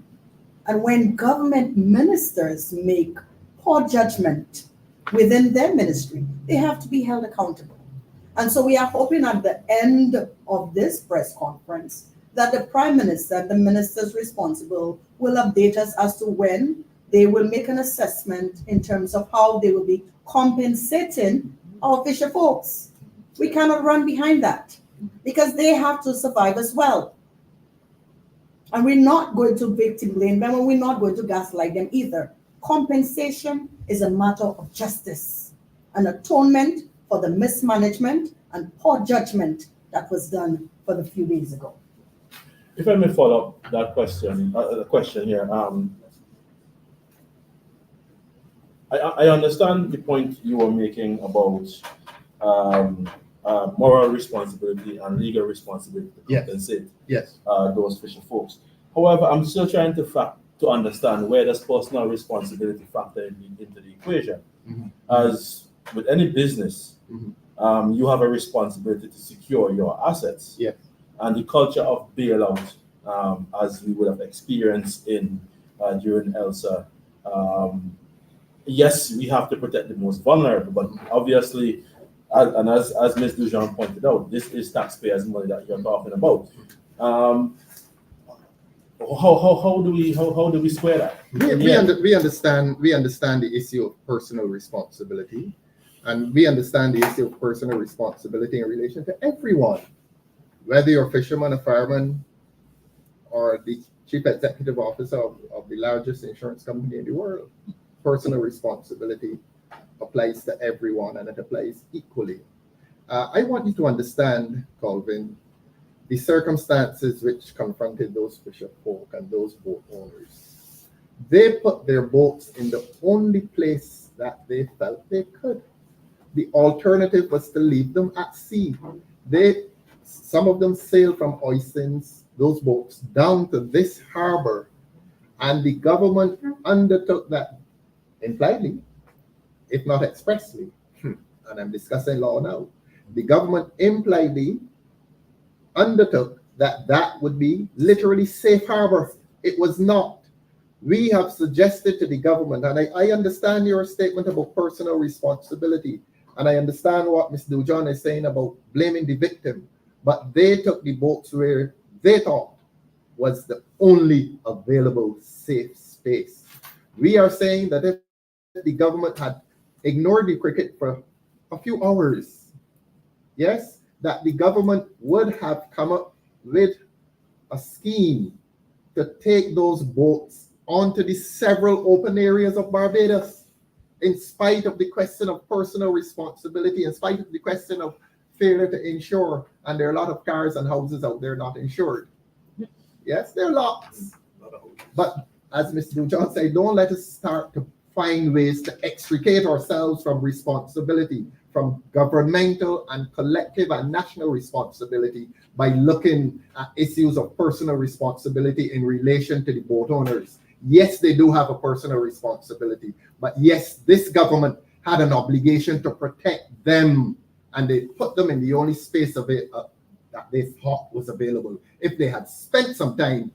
And when government ministers make poor judgment within their ministry, they have to be held accountable. And so we are hoping at the end of this press conference that the Prime Minister and the ministers responsible will update us as to when they will make an assessment in terms of how they will be compensating our fisher folks. We cannot run behind that because they have to survive as well. And we're not going to victim blame them, and we're not going to gaslight them either. Compensation is a matter of justice, an atonement for the mismanagement and poor judgment that was done for the few days ago. If I may follow up that question, here. I understand the point you were making about moral responsibility and legal responsibility to compensate those fisher folks. However, I'm still trying to understand where does personal responsibility factor into the equation. Mhm. As with any business, you have a responsibility to secure your assets. Yeah. And the culture of bailout, as we would have experienced during ELSA, yes, we have to protect the most vulnerable, but obviously, as Ms. Dujon pointed out, this is taxpayers' money that you're talking about. How do we square that? We understand the issue of personal responsibility, and we understand the issue of personal responsibility in relation to everyone, whether you're a fisherman, a fireman, or the chief executive officer of the largest insurance company in the world. Personal responsibility applies to everyone, and it applies equally. I want you to understand, Colvin, the circumstances which confronted those fisher folk and those boat owners. They put their boats in the only place that they felt they could. The alternative was to leave them at sea. Some of them sailed from Oistins, those boats, down to this harbor, and the government undertook that impliedly, if not expressly, and I'm discussing law now, the government impliedly undertook that would be literally safe harbor. It was not. We have suggested to the government, and I understand your statement about personal responsibility, and I understand what Ms. Dujon is saying about blaming the victim, but they took the boats where they thought was the only available safe space. We are saying that if the government had ignored the cricket for a few hours, yes, that the government would have come up with a scheme to take those boats onto the several open areas of Barbados, in spite of the question of personal responsibility, in spite of the question of failure to insure, and there are a lot of cars and houses out there not insured. Yes, there are lots. But as Mr. Dujon said, don't let us start to find ways to extricate ourselves from responsibility, from governmental and collective and national responsibility, by looking at issues of personal responsibility in relation to the boat owners. Yes, they do have a personal responsibility, but yes, this government had an obligation to protect them, and they put them in the only space of it that they thought was available. If they had spent some time,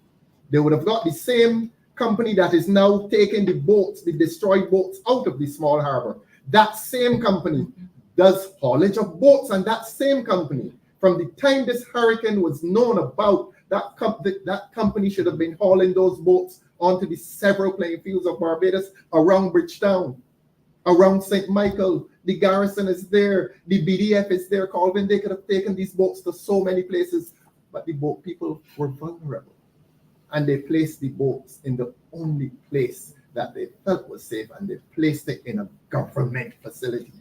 they would have got the same company that is now taking the boats, the destroyed boats, out of the small harbor. That same company does haulage of boats, and that same company, from the time this hurricane was known about, that company should have been hauling those boats onto the several playing fields of Barbados, around Bridgetown, around St. Michael. The garrison is there, the BDF is there. Colvin, they could have taken these boats to so many places, but the boat people were vulnerable, and they placed the boats in the only place that they felt was safe, and they placed it in a government facility.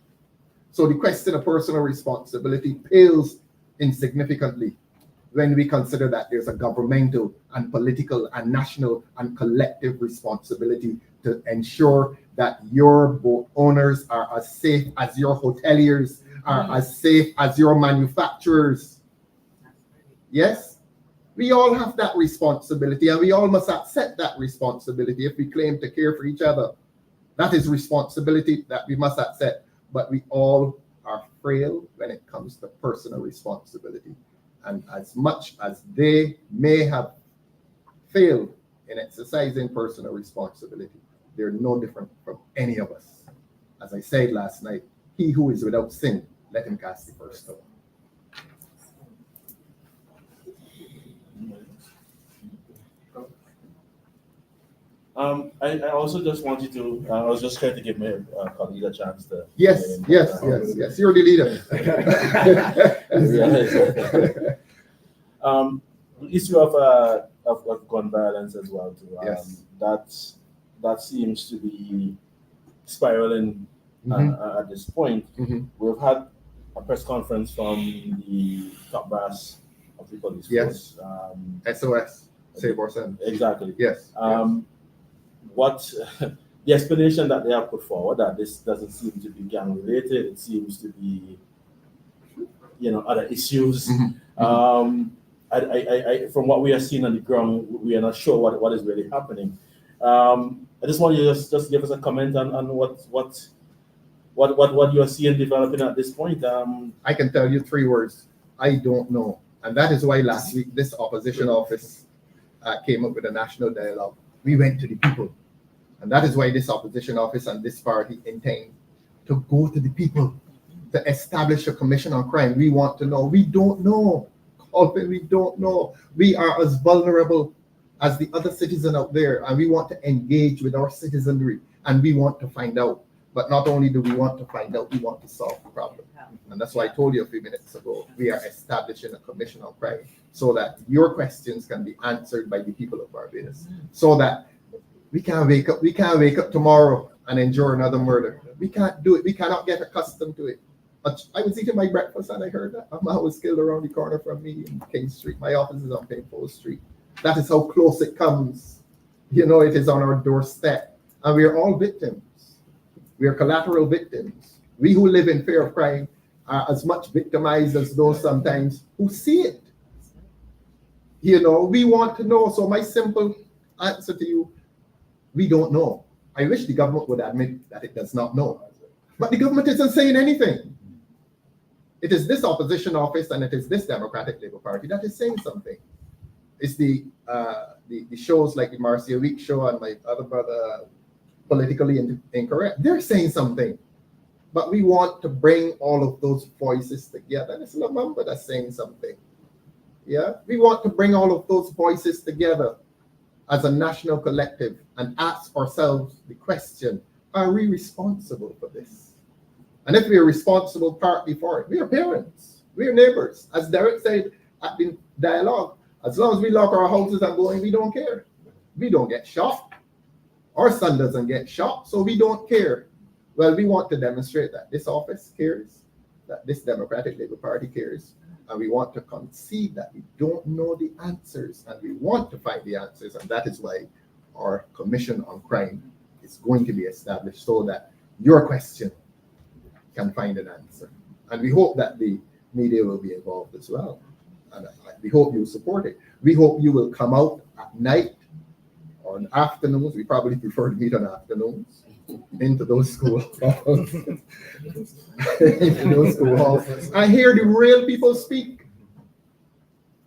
So the question of personal responsibility pales insignificantly when we consider that there's a governmental and political and national and collective responsibility to ensure that your boat owners are as safe as your hoteliers, are as safe as your manufacturers. Yes? We all have that responsibility, and we all must accept that responsibility if we claim to care for each other. That is responsibility that we must accept, but we all are frail when it comes to personal responsibility. And as much as they may have failed in exercising personal responsibility, they're no different from any of us. As I said last night, he who is without sin, let him cast the first stone. I also just wanted to, I was just trying to give my colleague a chance to. Yes. You're the leader. The issue of gun violence as well too. Yes. That seems to be spiraling at this point. Mhm. We've had a press conference from the top brass of the police Yes. force. SOS, save our son. Exactly. Yes. What the explanation that they have put forward, that this doesn't seem to be gang related, it seems to be, other issues. I from what we are seeing on the ground, we are not sure what is really happening. I just want you to just give us a comment on what you are seeing developing at this point. I can tell you 3 words. I don't know. And that is why last week this opposition office came up with a national dialogue. We went to the people. And that is why this opposition office and this party intend to go to the people, to establish a commission on crime. We want to know. We don't know. Colvin, we don't know. We are as vulnerable as the other citizens out there, and we want to engage with our citizenry, and we want to find out. But not only do we want to find out, we want to solve the problem. And that's why I told you a few minutes ago, we are establishing a commission on crime so that your questions can be answered by the people of Barbados, so that we can't wake up tomorrow and endure another murder. We can't do it. We cannot get accustomed to it. I was eating my breakfast and I heard that a man was killed around the corner from me in King Street. My office is on Painful Street. That is how close it comes. It is on our doorstep. And we are all victims. We are collateral victims. We who live in fear of crime are as much victimized as those sometimes who see it. We want to know. So my simple answer to you, we don't know. I wish the government would admit that it does not know. But the government isn't saying anything. It is this opposition office and it is this Democratic Labour Party that is saying something. It's the shows like the Marcia Week show and my other brother, Politically Incorrect. They're saying something. But we want to bring all of those voices together. And it's Lamamba that's saying something. Yeah? We want to bring all of those voices together as a national collective and ask ourselves the question, are we responsible for this? And if we are responsible partly for it, we are parents, we are neighbors. As Derek said at the dialogue, as long as we lock our houses and go in, we don't care. We don't get shot. Our son doesn't get shot, so we don't care. Well, we want to demonstrate that this office cares, that this Democratic Labour Party cares, and we want to concede that we don't know the answers, and we want to find the answers, and that is why our Commission on Crime is going to be established so that your question can find an answer. And we hope that the media will be involved as well. And we hope you support it. We hope you will come out at night or in afternoons. We probably prefer to meet on afternoons into those school halls. And hear the real people speak.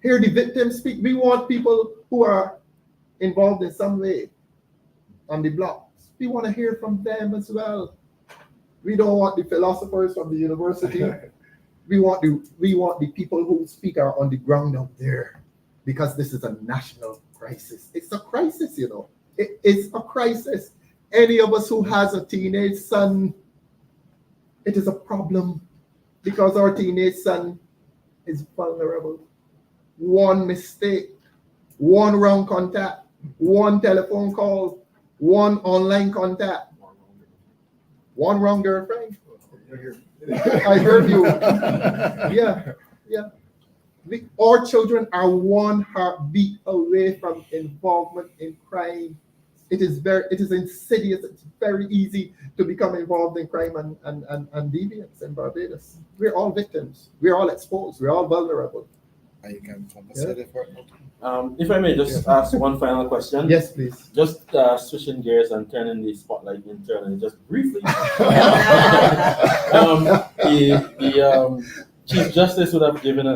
Hear the victims speak. We want people who are involved in some way on the blocks. We want to hear from them as well. We don't want the philosophers from the university. We want the people who speak are on the ground out there, because this is a national crisis. It's a crisis, It is a crisis. Any of us who has a teenage son, it is a problem, because our teenage son is vulnerable. One mistake, one wrong contact, one telephone call, one online contact, one wrong girlfriend. I heard you. Yeah. Our children are one heartbeat away from involvement in crime. It is insidious. It's very easy to become involved in crime and deviance in Barbados. We're all victims. We're all exposed. We're all vulnerable. and you can compensate it for it. If I may just ask one final question. Yes, please. Just switching gears and turning the spotlight internally, just briefly. The Chief Justice would have given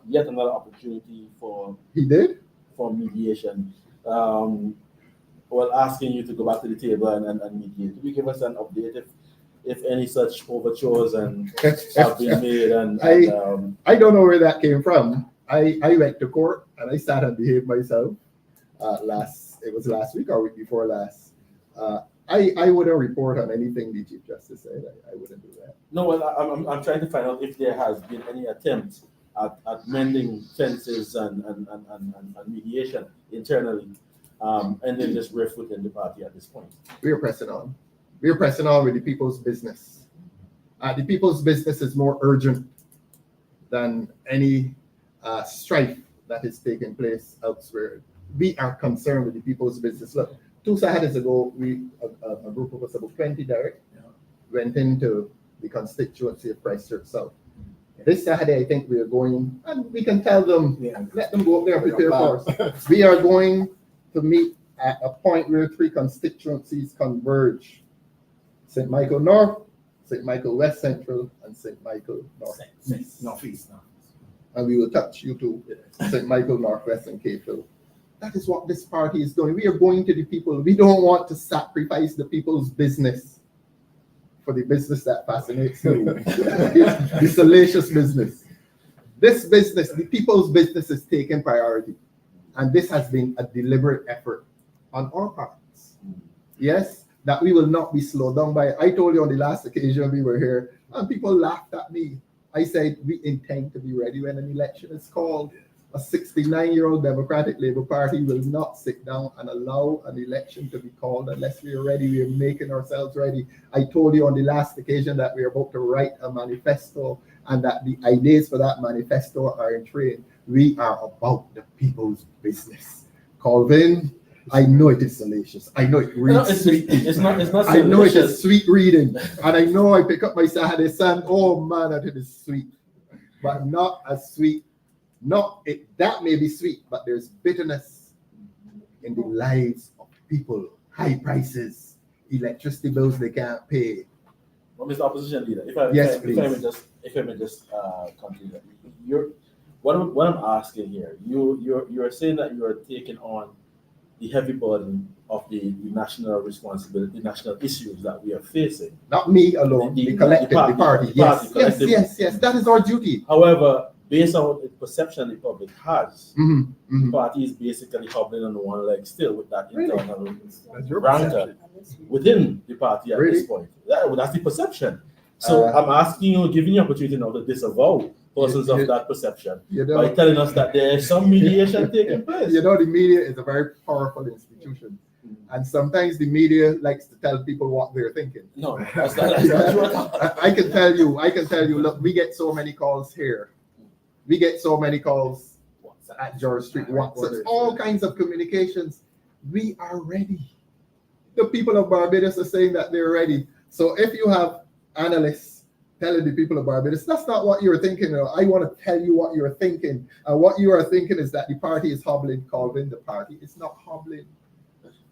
yet another opportunity for He did? mediation. Well, asking you to go back to the table and mediate. Could you give us an update if any such overtures and have been made? I don't know where that came from. I went to court and I sat and behaved myself. It was last week or week before last. I wouldn't report on anything the Chief Justice said. I wouldn't do that. No, well, I'm trying to find out if there has been any attempt at mending fences and mediation internally, and then just rift within the party at this point. We are pressing on. We are pressing on with the people's business. The people's business is more urgent than any strife that is taking place elsewhere. We are concerned with the people's business. Look, 2 Saturdays ago, a group of us, about 20 Derek, went into the constituency of Christchurch South. This Saturday, I think we are going, and we can tell them, let them go up there and prepare for us. We are going to meet at a point where 3 constituencies converge. St. Michael North, St. Michael West Central, and St. Michael Northeast. And we will touch you to St. Michael Northwest and Capeville. That is what this party is doing. We are going to the people. We don't want to sacrifice the people's business for the business that fascinates you. The salacious business. This business, the people's business, is taking priority. And this has been a deliberate effort on our parts. Yes, that we will not be slowed down by it. I told you on the last occasion we were here, and people laughed at me. I said, we intend to be ready when an election is called. A 69-year-old Democratic Labour Party will not sit down and allow an election to be called unless we are ready. We are making ourselves ready. I told you on the last occasion that we are about to write a manifesto and that the ideas for that manifesto are in train. We are about the people's business. Colvin, I know it is salacious. I know it reads sweet. It's not salacious. I know it is sweet reading. And I know I pick up my Saturday Sun. Oh man, that it is sweet. But not as sweet. That may be sweet, but there's bitterness in the lives of people. High prices, electricity bills they can't pay. Well, Mr. Opposition Leader, if I may just continue. What I'm asking here, you're saying that you are taking on the heavy burden of the national responsibility, the national issues that we are facing. Not me alone, the collective, the party. Yes, that is our duty. However, based on the perception the public has, the party is basically hobbling on one leg still with that internal rancor within the party at this point. Yeah, well, that's the perception. So I'm asking you, giving you opportunity now to disavow persons of that perception by telling us that there is some mediation taking place. You know, the media is a very powerful institution. And sometimes the media likes to tell people what they're thinking. No, that's not true at all. I can tell you, look, we get so many calls here. We get so many calls at George Street, WhatsApp, all kinds of communications. We are ready. The people of Barbados are saying that they're ready. So if you have analysts telling the people of Barbados, that's not what you're thinking. I want to tell you what you're thinking. And what you are thinking is that the party is hobbling. Colvin, the party is not hobbling.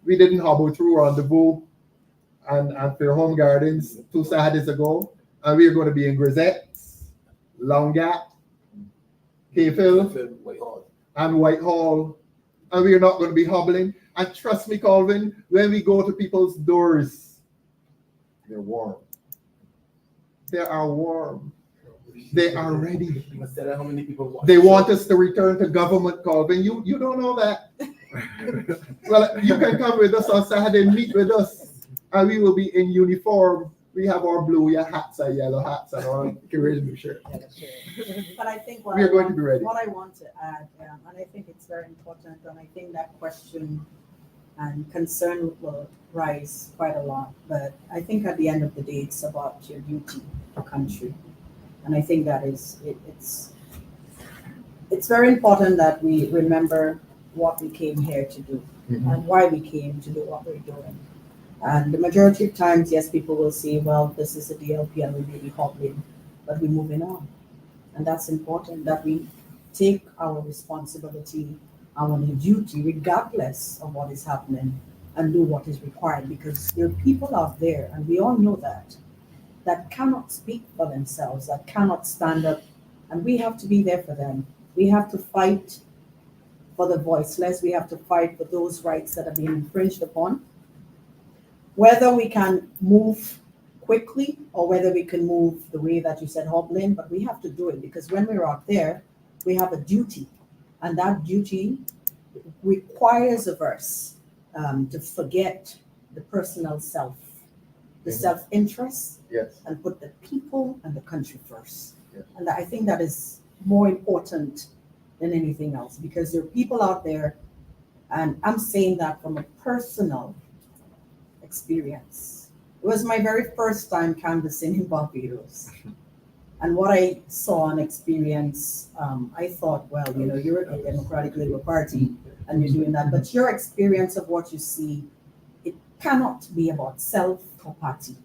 We didn't hobble through Rendezvous and Fair Home Gardens 2 Saturdays ago. And we are going to be in Grisette's, Longat, Capeville, and Whitehall. And we are not going to be hobbling. And trust me, Colvin, when we go to people's doors, they're warm. They are warm. They are ready. They want us to return to government, Colvin. You don't know that. Well, you can come with us on Saturday, meet with us, and we will be in uniform. We have our blue hats, our yellow hats, and our original shirt. But I think we are going to be ready. What I want to add, and I think it's very important, and I think that question and concern will rise quite a lot. But I think at the end of the day, it's about your duty for country, and I think that is it's very important that we remember what we came here to do and why we came to do what we're doing. And the majority of times, yes, people will say, well, this is a DLP and we may be hobbling, but we're moving on. And that's important that we take our responsibility, our duty, regardless of what is happening, and do what is required, because there are people out there, and we all know that cannot speak for themselves, that cannot stand up, and we have to be there for them. We have to fight for the voiceless. We have to fight for those rights that are being infringed upon. Whether we can move quickly or whether we can move the way that you said, hobbling, but we have to do it, because when we're out there, we have a duty, and that duty requires of us to forget the personal self, the self-interest, Yes. and put the people and the country first. Yes. And I think that is more important than anything else, because there are people out there, and I'm saying that from a personal experience. It was my very first time canvassing in Barbados. And what I saw and experienced, I thought, well, you know, you're a Democratic Labour Party and you're doing that, but your experience of what you see, it cannot be about self or party.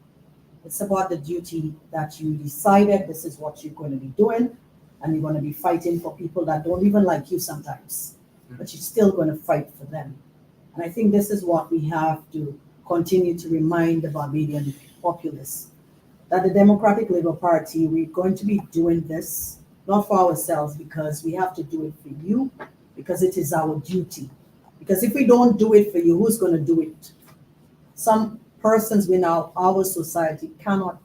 It's about the duty that you decided this is what you're going to be doing, and you're going to be fighting for people that don't even like you sometimes, but you're still going to fight for them. And I think this is what we have to continue to remind the Barbadian populace, that the Democratic Labour Party, we're going to be doing this, not for ourselves, because we have to do it for you, because it is our duty. Because if we don't do it for you, who's going to do it? Some persons in our society cannot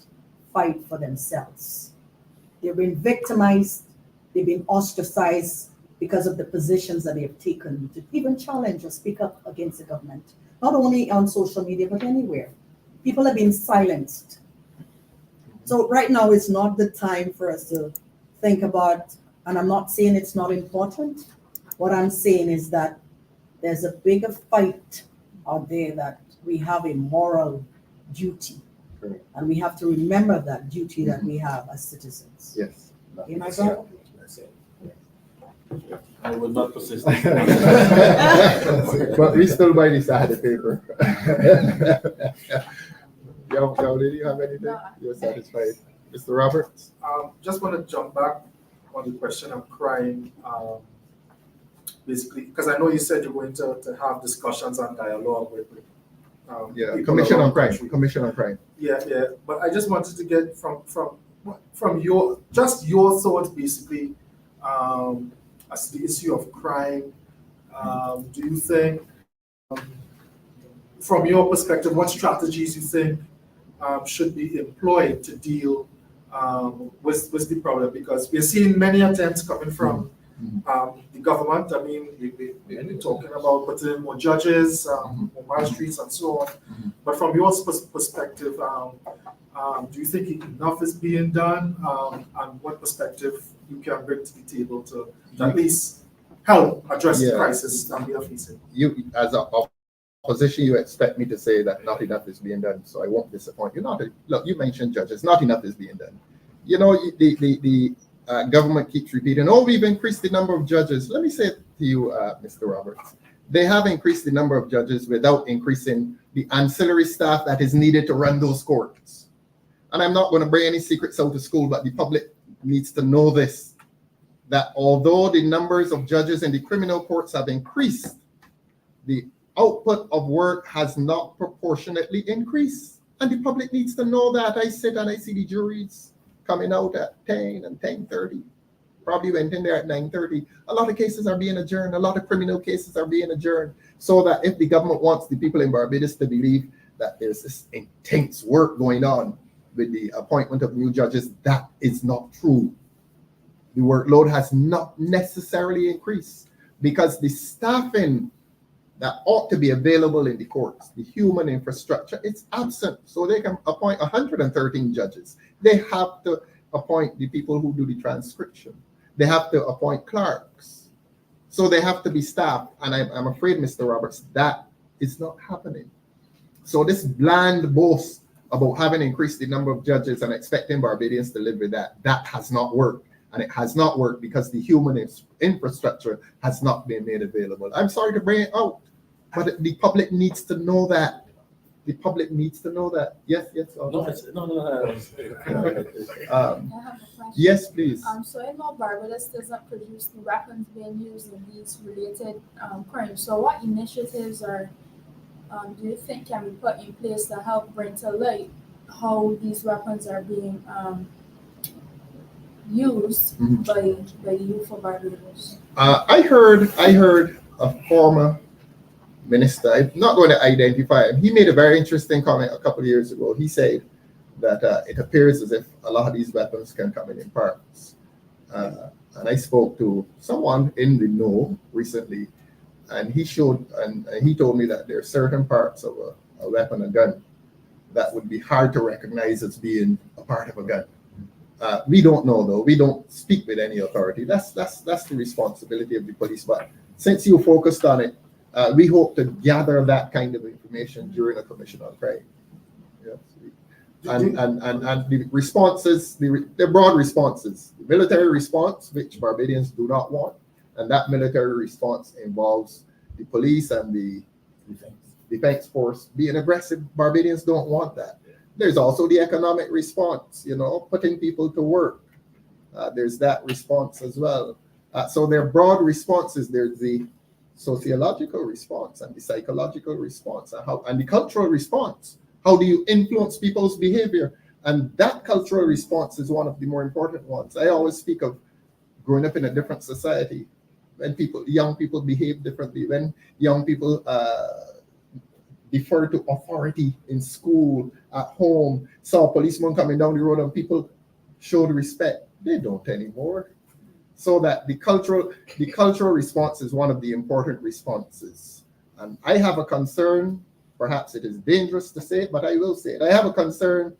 fight for themselves. They've been victimized, they've been ostracized because of the positions that they have taken to even challenge or speak up against the government, not only on social media, but anywhere. People have been silenced. So right now is not the time for us to think about, and I'm not saying it's not important. What I'm saying is that there's a bigger fight out there, that we have a moral duty. Correct. And we have to remember that duty that we have as citizens. Yes. Am I right? I will not persist. But we still buy the side of the paper. Yo, did you have anything? You're satisfied. Mr. Roberts? Just want to jump back on the question of crime, basically, because I know you said you're going to have discussions and dialogue with Yeah, people Commission around on the Crime. country. Commission on Crime. Yeah, but I just wanted to get from your thoughts, basically, as the issue of crime. Do you think, from your perspective, what strategies you think should be employed to deal with the problem? Because we're seeing many attempts coming from the government. I mean, we've been talking about putting in more judges, more magistrates, and so on. But from your perspective, do you think enough is being done? And what perspective you can bring to the table to at least help address the crisis that we are facing? You, as a opposition, you expect me to say that not enough is being done, so I won't disappoint you. Look, you mentioned judges. Not enough is being done. You know, the government keeps repeating, oh, we've increased the number of judges. Let me say it to you, Mr. Roberts. They have increased the number of judges without increasing the ancillary staff that is needed to run those courts. And I'm not going to bring any secrets out of school, but the public needs to know this, that although the numbers of judges in the criminal courts have increased, the output of work has not proportionately increased. And the public needs to know that. I sit and I see the juries coming out at 10 and 10:30. Probably went in there at 9:30. A lot of cases are being adjourned. A lot of criminal cases are being adjourned. So that if the government wants the people in Barbados to believe that there's this intense work going on with the appointment of new judges, that is not true. The workload has not necessarily increased because the staffing that ought to be available in the courts, the human infrastructure, it's absent. So they can appoint 113 judges. They have to appoint the people who do the transcription. They have to appoint clerks. So they have to be staffed. And I'm afraid, Mr. Roberts, that is not happening. So this bland boast about having increased the number of judges and expecting Barbadians to live with that, that has not worked. And it has not worked because the human infrastructure has not been made available. I'm sorry to bring it out, but the public needs to know that. the public needs to know that. Yes, yes. No, no. Um, I have a question. yes, please. So I know Barbados doesn't produce the weapons being used in these related crimes. So what initiatives are do you think can be put in place to help bring to light how these weapons are being used by the youth of Barbados? I heard a former minister, I'm not going to identify him, he made a very interesting comment a couple of years ago. He said that it appears as if a lot of these weapons can come in parts. And I spoke to someone in the know recently, and he showed, and he told me that there are certain parts of a weapon, a gun, that would be hard to recognize as being a part of a gun. We don't know though. We don't speak with any authority. That's the responsibility of the police. But since you focused on it, we hope to gather that kind of information during a commission on crime. Yes. And the responses, the broad responses, the military response, which Barbadians do not want, and that military response involves the police and the defense force being aggressive. Barbadians don't want that. There's also the economic response, putting people to work. There's that response as well. So there are broad responses. There's the sociological response and the psychological response and the cultural response. How do you influence people's behavior? And that cultural response is one of the more important ones. I always speak of growing up in a different society, when young people behave differently, when young people defer to authority in school, at home, saw a policeman coming down the road and people showed respect. They don't anymore. So that the cultural response is one of the important responses. And I have a concern, perhaps it is dangerous to say it, but I will say it. I have a concern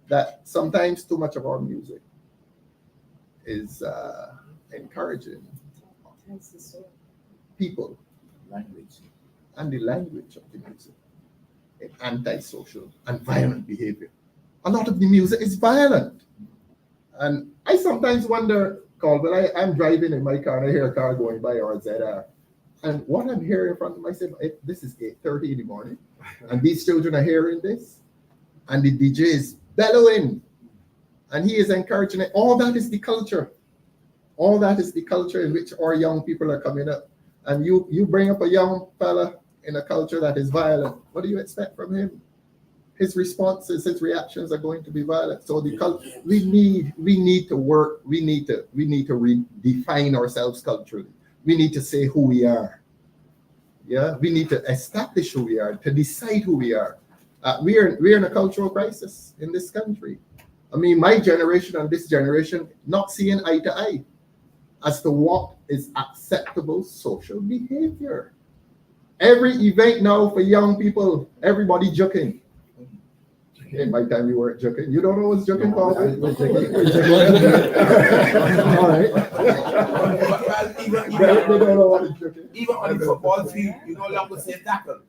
that sometimes too much of our music is encouraging people, language, and the language of the music, in antisocial and violent behavior. A lot of the music is violent. And I sometimes wonder, Colvin, I'm driving in my car and I hear a car going by or ZR. And what I'm hearing in front of myself, this is 8:30 in the morning, and these children are hearing this, and the DJ is bellowing, and he is encouraging it. All that is the culture. All that is the culture in which our young people are coming up. And you bring up a young fella in a culture that is violent. What do you expect from him? His responses, his reactions are going to be violent. So we need to work. We need to redefine ourselves culturally. We need to say who we are. Yeah, we need to establish who we are, to decide who we are. We're in a cultural crisis in this country. I mean, my generation and this generation not seeing eye to eye as to what is acceptable social behavior. Every event now for young people, everybody joking. In my time, you weren't joking. You don't know what's joking, Paul? We're joking. All right. They don't know what is joking. Even on the football field, you no longer say tackle.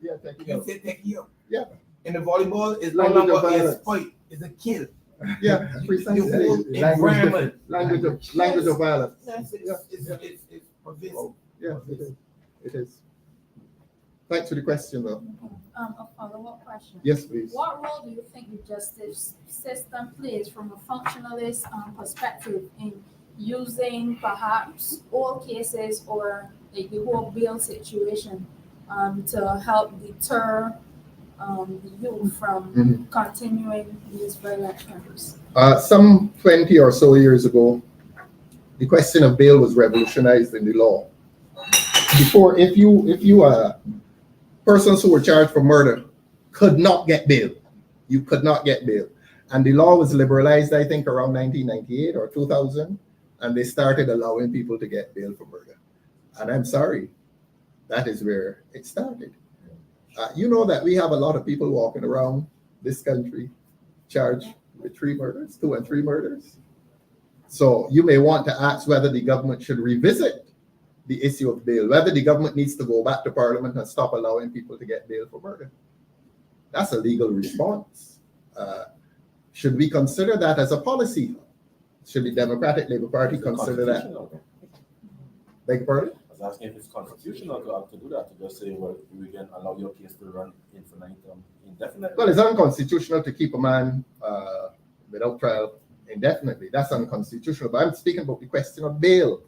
Yeah, thank You you. can say take you. Yeah. In the volleyball, it's no Language of longer a violence. fight, it's a kill. Yeah, precisely. The whole environment. Language of violence. It's pervasive. Yeah, it is. It is. Thanks for the question, though. A follow-up question. Yes, please. What role do you think the justice system plays from a functionalist perspective in using perhaps all cases or like the whole bail situation to help deter the youth from continuing these violent crimes? Some 20 or so years ago, the question of bail was revolutionized in the law. Before, if you persons who were charged for murder could not get bail. You could not get bail. And the law was liberalized, I think, around 1998 or 2000, and they started allowing people to get bail for murder. And I'm sorry, that is where it started. You know that we have a lot of people walking around this country charged with 2 and 3 murders. So you may want to ask whether the government should revisit the issue of bail, whether the government needs to go back to Parliament and stop allowing people to get bail for murder. That's a legal response. Should we consider that as a policy? Should the Democratic Labour Party consider that? Beg your pardon? was asking if it's constitutional to do that, to just say, well, we can allow your case to run indefinitely. Well, it's unconstitutional to keep a man without trial indefinitely. That's unconstitutional. But I'm speaking about the question of bail.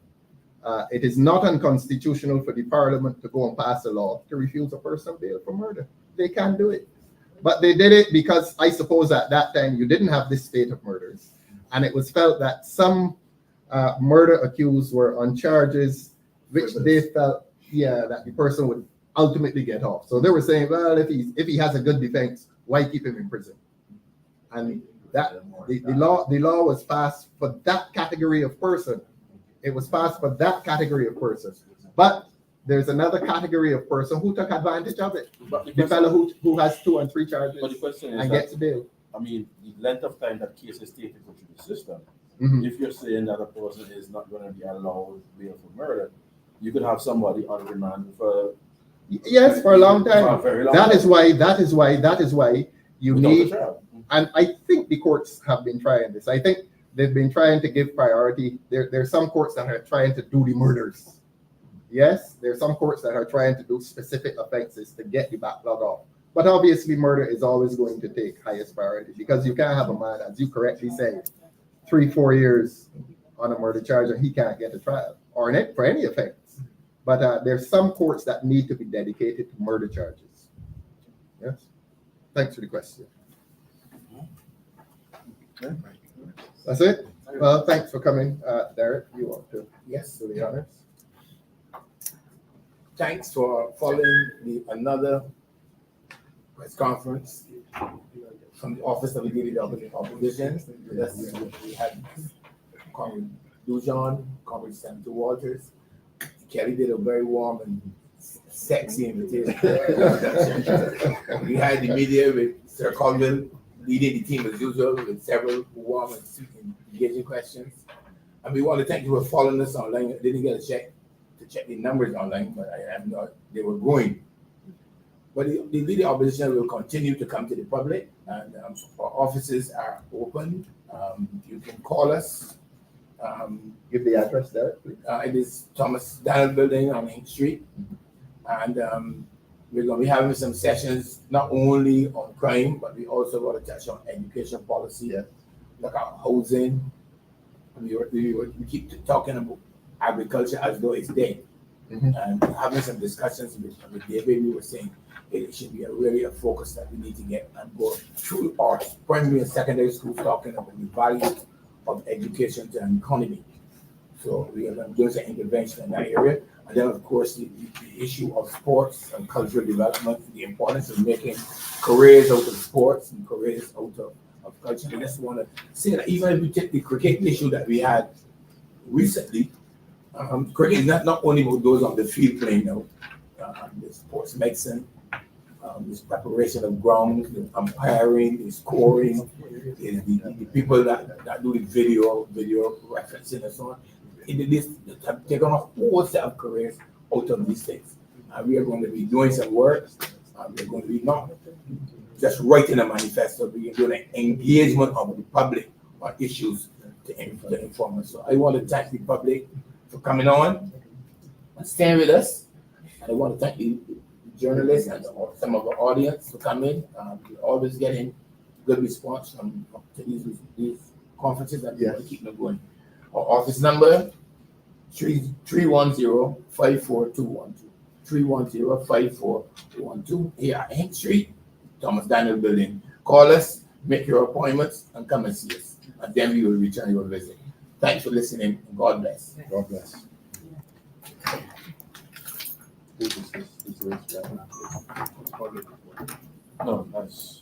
It is not unconstitutional for the parliament to go and pass a law to refuse a person bail for murder. They can do it. But they did it because I suppose at that time you didn't have this spate of murders. And it was felt that some murder accused were on charges which they felt, that the person would ultimately get off. So they were saying, well, if he has a good defense, why keep him in prison? And that the law was passed for that category of person. It was passed for that category of person. But there's another category of person who took advantage of it. The fellow who has 2 and 3 charges But the question is and gets bail. I mean, the length of time that case is taken through the system. Mhm. If you're saying that a person is not going to be allowed bail for murder, you could have somebody on remand for Yes, for a long for time. a very long That time. is why you without a need, trial. and I think the courts have been trying this. I think they've been trying to give priority. There's some courts that are trying to do the murders. Yes, there's some courts that are trying to do specific offenses to get the backlog off. But obviously, murder is always going to take highest priority because you can't have a man, as you correctly say, 3-4 years on a murder charge and he can't get a trial or for any offense. But there's some courts that need to be dedicated to murder charges. Yes. Thanks for the question. Okay. That's it. Well, thanks for coming, Derek. You want to Yes. do the honors? Thanks for following another press conference from the Office of the Leader of the Opposition. We had Comrade Dujon, Comrade Senator Walters. Kelly did a very warm and sexy invitation. We had the media with Sir Colville leading the team as usual with several warm and engaging questions. And we want to thank you for following us online. I didn't get a check to check the numbers online, but I am not, they were growing. But the leader opposition will continue to come to the public, and our offices are open. You can call us. Give the address, Derek, please. It is Thomas Daniel Building on Main Street. And we're going to be having some sessions not only on crime, but we also want to touch on education policy, like our housing. We keep talking about agriculture as though it's dead. And having some discussions with David, we were saying it should be really a focus that we need to get and go through our primary and secondary schools talking about the value of education to an economy. So we are doing some intervention in that area. And then, of course, the issue of sports and cultural development, the importance of making careers out of sports and careers out of culture. I just want to say that even if we take the cricket issue that we had recently, cricket is not only about those on the field playing now, the sports medicine, this preparation of grounds, the umpiring, the scoring, the people that do the video referencing and so on. This have taken a whole set of careers out of these things. We are going to be doing some work. We're going to be not just writing a manifesto, but we're doing an engagement of the public on issues to inform us. So I want to thank the public for coming on and staying with us. I want to thank the journalists and some of the audience for coming. We're always getting good response from these conferences, and we want to keep them going. Our office number 310-54212. 310-54212 here at Hank Street, Thomas Daniel Building. Call us, make your appointments, and come and see us. And then we will return your visit. Thanks for listening, and God bless. God bless. No, that's